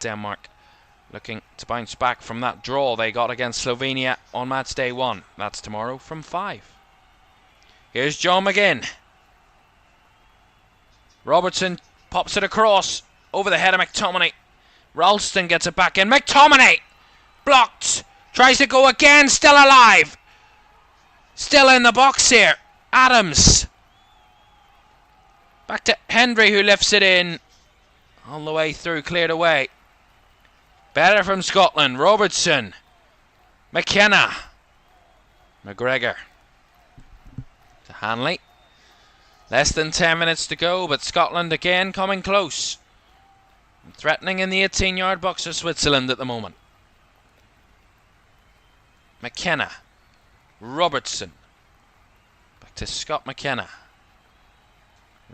Speaker 1: Denmark looking to bounce back from that draw they got against Slovenia on match day 1. That's tomorrow from 5. Here's John McGinn. Robertson pops it across over the head of McTominay. Ralston gets it back in. McTominay blocked. Tries to go again. Still alive. Still in the box here. Adams. Back to Hendry, who lifts it in. All the way through, cleared away. Better from Scotland. Robertson. McKenna. McGregor. To Hanley. Less than 10 minutes to go, but Scotland again coming close. And threatening in the 18-yard box of Switzerland at the moment. McKenna. Robertson. Back to Scott McKenna.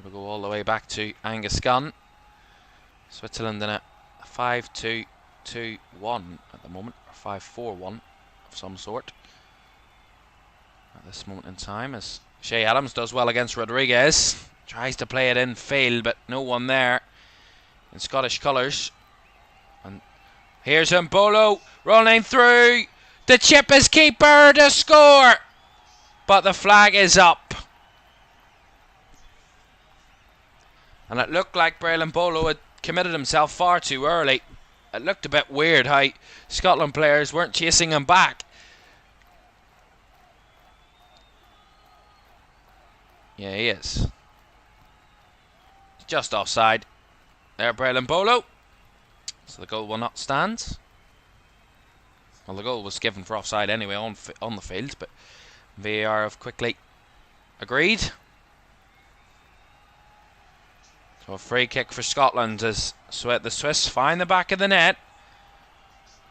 Speaker 1: We'll go all the way back to Angus Gunn. Switzerland in a 5-2-2-1 at the moment, or 5-4-1 of some sort at this moment in time, as Shea Adams does well against Rodriguez. Tries to play it in field, but no one there in Scottish colours. And here's Mbolo rolling through. The chip is keeper to score, but the flag is up. And it looked like Braylon Mbolo had committed himself far too early. It looked a bit weird how Scotland players weren't chasing him back. Yeah, he is. He's just offside. There, Braylon Mbolo. So the goal will not stand. Well, the goal was given for offside anyway on the field, but VAR have quickly agreed. So a free kick for Scotland as the Swiss find the back of the net.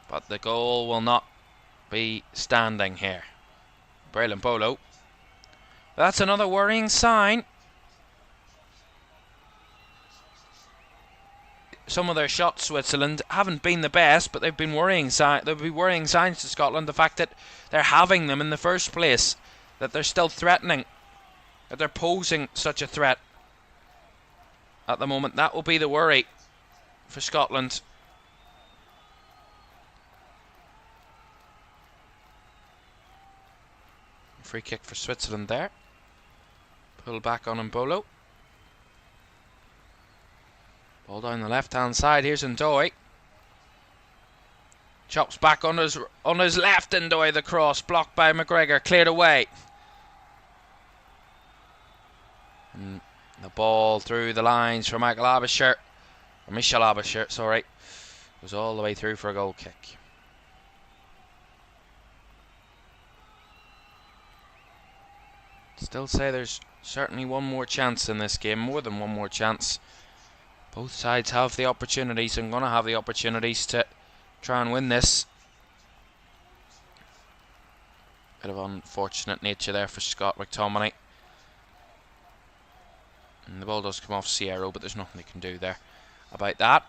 Speaker 1: But the goal will not be standing here. Braylon Mbolo. That's another worrying sign. Some of their shots, Switzerland, haven't been the best, but they've been worrying signs to Scotland. The fact that they're having them in the first place, that they're still threatening, that they're posing such a threat at the moment. That will be the worry for Scotland. Free kick for Switzerland there. Pull back on Mbolo. Ball down the left-hand side. Here's Ndoye. Chops back on his left. Ndoye, the cross blocked by McGregor, cleared away. And the ball through the lines for Michael Abisher, or Michel Abisher, sorry, goes all the way through for a goal kick. Still say there's certainly one more chance in this game, more than one more chance. Both sides have the opportunities and going to have the opportunities to try and win this. Bit of unfortunate nature there for Scott McTominay. And the ball does come off Sierra, but there's nothing they can do there about that.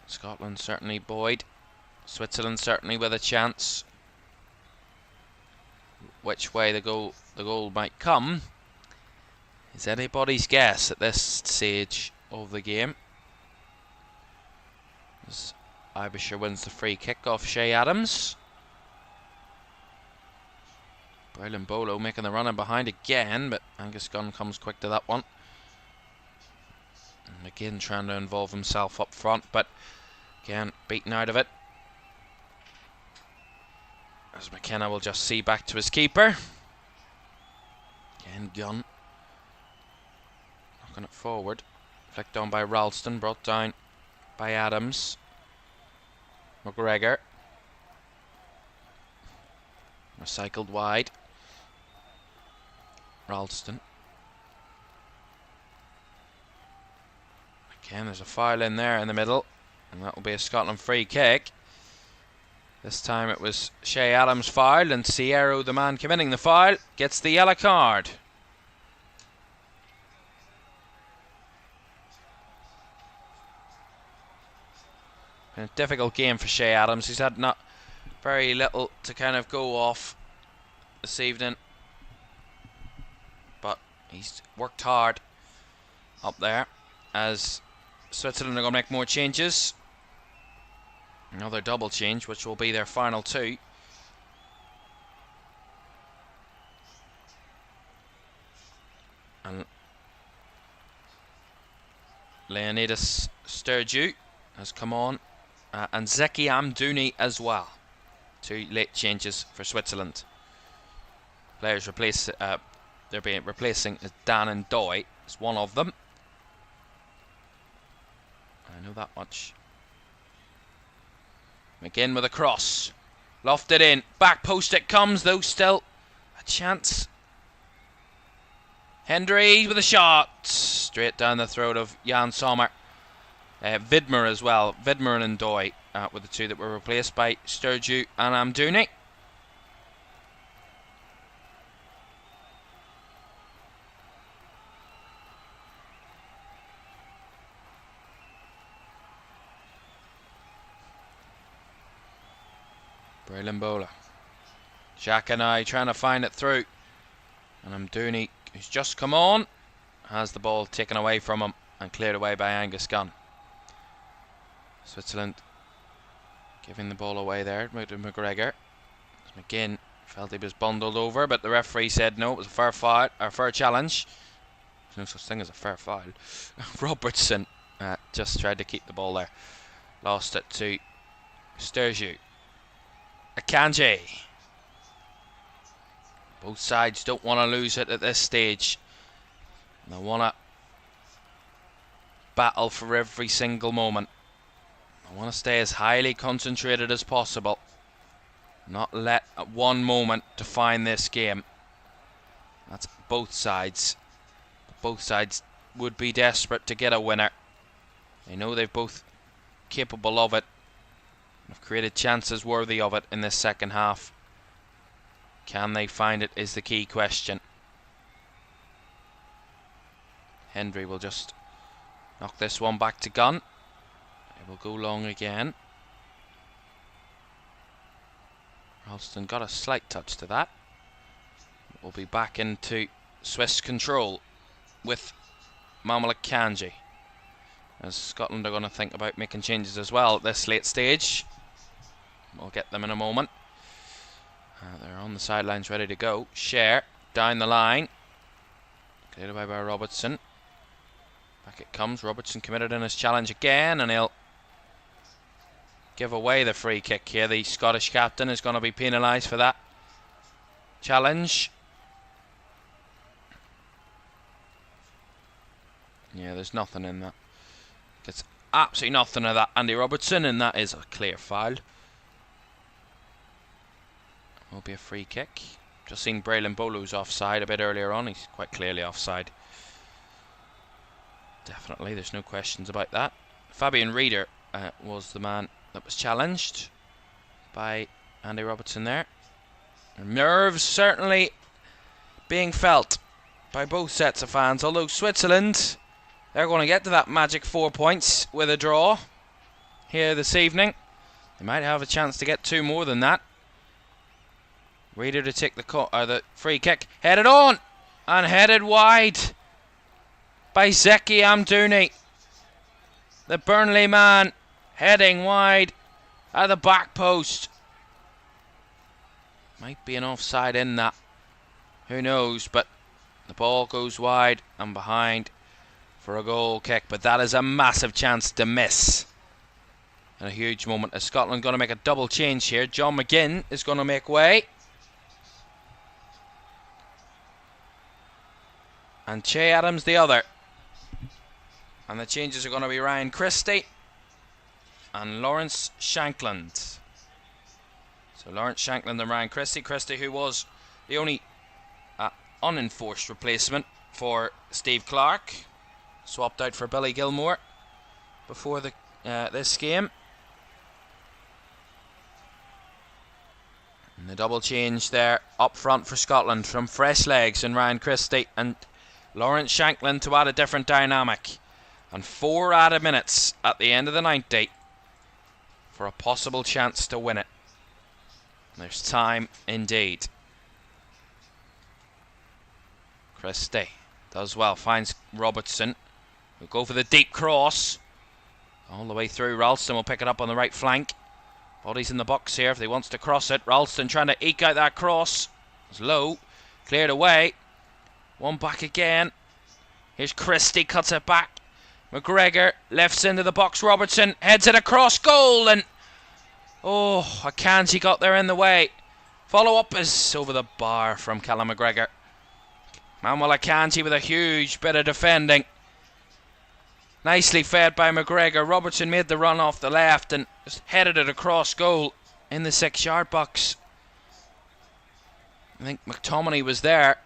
Speaker 1: Scotland certainly buoyed. Switzerland certainly with a chance. Which way the goal might come is anybody's guess at this stage of the game. As Abisher wins the free kick off Shea Adams. Brilliant Bolo making the run in behind again, but Angus Gunn comes quick to that one. And again trying to involve himself up front, but again beaten out of it. As McKenna will just see back to his keeper. Again Gunn knocking it forward. Flicked on by Ralston, brought down by Adams. McGregor. Recycled wide. Ralston. Again, there's a foul in there in the middle, and that will be a Scotland free kick. This time it was Shea Adams fouled, and Sierra, the man committing the foul, gets the yellow card. Been a difficult game for Shea Adams. He's had not very little to kind of go off this evening, but he's worked hard up there. As Switzerland are going to make more changes. Another double change, which will be their final two. And Leonidas Sturgeon has come on, and Zeki Amdouni as well. Two late changes for Switzerland. Players they're being replacing Dan Ndoye as one of them. I know that much. McGinn with a cross. Lofted in. Back post it comes, though still a chance. Hendry with a shot. Straight down the throat of Jan Sommer. Vidmer as well. Vidmer and Ndoye were the two that were replaced by Sturgeon and Amdouni. Braylon Bowler. Jackanai trying to find it through. And Amdouni, who's just come on, has the ball taken away from him and cleared away by Angus Gunn. Switzerland giving the ball away there to McGregor. McGinn felt he was bundled over, but the referee said no, it was a fair foul, or fair challenge. There's no such thing as a fair foul. Robertson just tried to keep the ball there. Lost it to Sturgeon. Akanji. Both sides don't want to lose it at this stage. They want to battle for every single moment. They want to stay as highly concentrated as possible. Not let one moment define this game. That's both sides. Both sides would be desperate to get a winner. They know they're both capable of it. Have created chances worthy of it in this second half. Can they find it is the key question. Hendry will just knock this one back to Gunn. It will go long again. Ralston got a slight touch to that. We'll be back into Swiss control with Mamula Kanji. As Scotland are going to think about making changes as well at this late stage. We'll get them in a moment. They're on the sidelines ready to go. Share down the line. Cleared away by Robertson. Back it comes. Robertson committed in his challenge again, and he'll give away the free kick here. The Scottish captain is going to be penalised for that challenge. Yeah, there's nothing in that. Gets absolutely nothing of that, Andy Robertson, and that is a clear foul. Will be a free kick. Just seen Braylon Bolo's offside a bit earlier on. He's quite clearly offside. Definitely, there's no questions about that. Fabian Reeder was the man that was challenged by Andy Robertson there. Nerves certainly being felt by both sets of fans, although Switzerland, they're going to get to that magic 4 points with a draw here this evening. They might have a chance to get 2 more than that. Reeder to take the free kick, headed on and headed wide by Zeki Amdouni. The Burnley man heading wide at the back post. Might be an offside in that. Who knows? But the ball goes wide and behind for a goal kick. But that is a massive chance to miss. And a huge moment as Scotland going to make a double change here. John McGinn is going to make way. And Che Adams the other. And the changes are going to be Ryan Christie and Lawrence Shankland. So Lawrence Shankland and Ryan Christie. Christie, who was the only unenforced replacement for Steve Clark, swapped out for Billy Gilmore before this game. And the double change there up front for Scotland from fresh legs and Ryan Christie and Lawrence Shankland to add a different dynamic. And 4 added minutes at the end of the 90 for a possible chance to win it. There's time indeed. Christie does well, finds Robertson. We'll go for the deep cross. All the way through. Ralston will pick it up on the right flank. Body's in the box here if he wants to cross it. Ralston trying to eke out that cross. It's low. Cleared away. One back again. Here's Christie, cuts it back. McGregor lifts into the box. Robertson heads it across goal, and Akanji got there in the way. Follow up is over the bar from Callum McGregor. Manuel Akanji with a huge bit of defending. Nicely fed by McGregor. Robertson made the run off the left and just headed it across goal in the 6-yard box. I think McTominay was there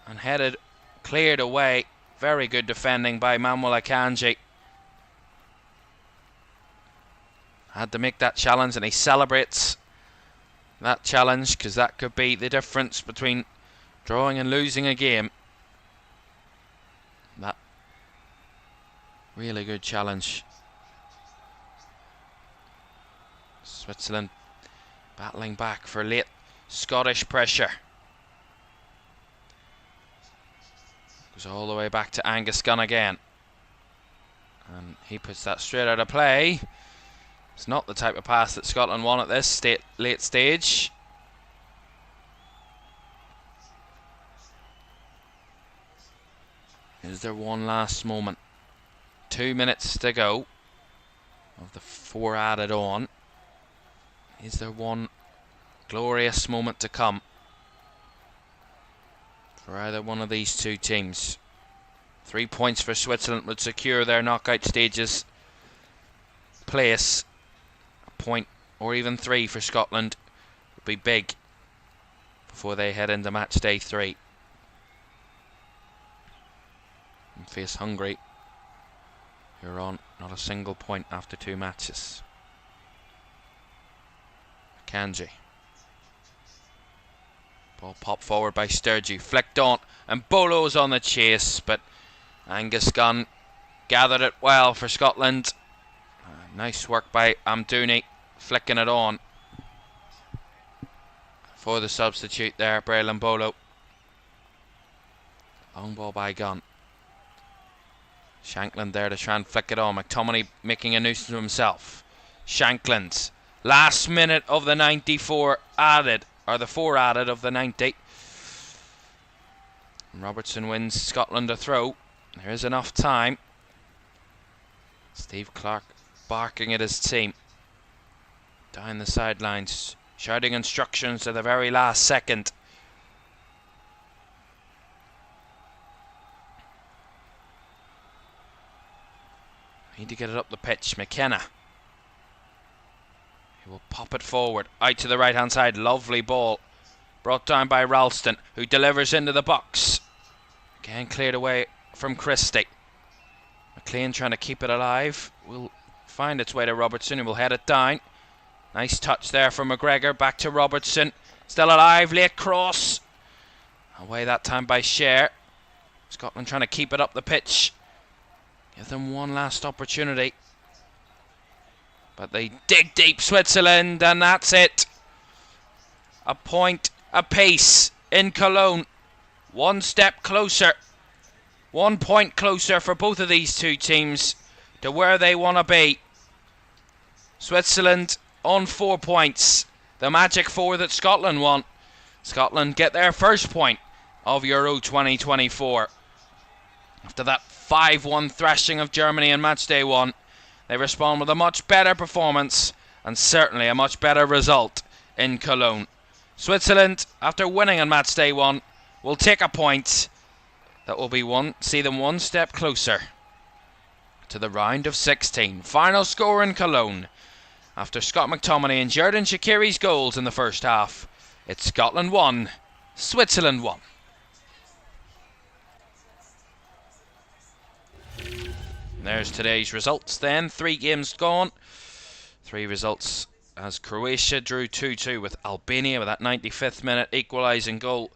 Speaker 1: and headed, cleared away. Very good defending by Manuel Akanji. Had to make that challenge, and he celebrates that challenge because that could be the difference between drawing and losing a game. That really good challenge. Switzerland battling back for late Scottish pressure. Goes all the way back to Angus Gunn again. And he puts that straight out of play. It's not the type of pass that Scotland want at this late stage. Is there one last moment? 2 minutes to go of the 4 added on. Is there one glorious moment to come for either one of these two teams? 3 points for Switzerland would secure their knockout stages place. A point or even 3 for Scotland would be big before they head into match day 3 and face Hungary, who are on not a single point after 2 matches. Kanji. Ball popped forward by Sturgey, flicked on, and Bolo's on the chase, but Angus Gunn gathered it well for Scotland. Nice work by Amdouni, flicking it on for the substitute there, Braylon Bolo. Long ball by Gunn. Shankland there to try and flick it on. McTominay making a nuisance of himself. Shankland, last minute of the 94 added, or the 4 added of the 90. Robertson wins Scotland a throw. There is enough time. Steve Clark barking at his team down the sidelines, shouting instructions at the very last second. Need to get it up the pitch. McKenna. He will pop it forward out to the right hand side. Lovely ball brought down by Ralston, who delivers into the box. Again cleared away from Christie. McLean trying to keep it alive. Will find its way to Robertson, who will head it down. Nice touch there from McGregor. Back to Robertson. Still alive. Late cross. Away that time by Sher. Scotland trying to keep it up the pitch. Give them one last opportunity. But they dig deep, Switzerland, and that's it. A point apiece in Cologne. One step closer. 1 point closer for both of these two teams to where they want to be. Switzerland on 4 points. The magic 4 that Scotland won. Scotland get their first point of Euro 2024. After that 5-1 thrashing of Germany in match day 1, they respond with a much better performance and certainly a much better result in Cologne. Switzerland, after winning on match day 1, will take a point that will see them one step closer to the round of 16. Final score in Cologne. After Scott McTominay and Xherdan Shaqiri's goals in the first half, it's Scotland 1, Switzerland 1. There's today's results then. 3 games gone. 3 results as Croatia drew 2-2 with Albania with that 95th minute equalising goal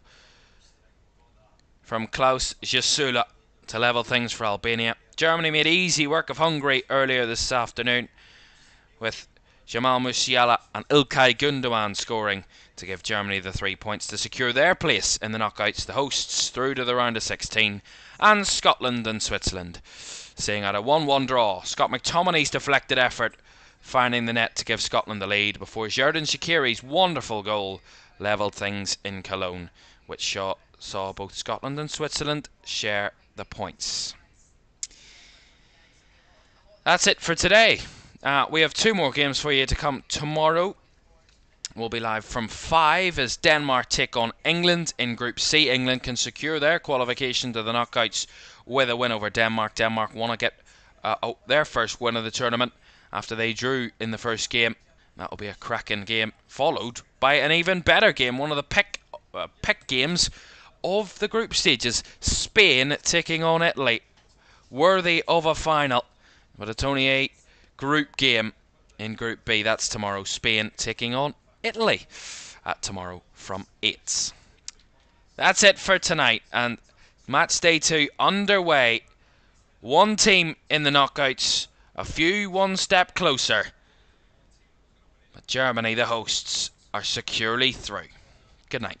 Speaker 1: from Klaus Jasula to level things for Albania. Germany made easy work of Hungary earlier this afternoon with Jamal Musiala and Ilkay Gundogan scoring to give Germany the 3 points to secure their place in the knockouts, the hosts through to the round of 16, and Scotland and Switzerland seeing out a 1-1 draw. Scott McTominay's deflected effort finding the net to give Scotland the lead before Xherdan Shaqiri's wonderful goal levelled things in Cologne, which saw both Scotland and Switzerland share the points. That's it for today. We have 2 more games for you to come tomorrow. We'll be live from 5 as Denmark take on England in Group C. England can secure their qualification to the knockouts with a win over Denmark. Denmark want to get their first win of the tournament after they drew in the first game. That'll be a cracking game, followed by an even better game, one of the pick games of the group stages. Spain taking on Italy, worthy of a final, but it's only a group game in Group B. That's tomorrow. Spain taking on Italy at tomorrow from 8. That's it for tonight, and match day 2 underway. 1 team in the knockouts, a few one step closer, but Germany, the hosts, are securely through. Good night.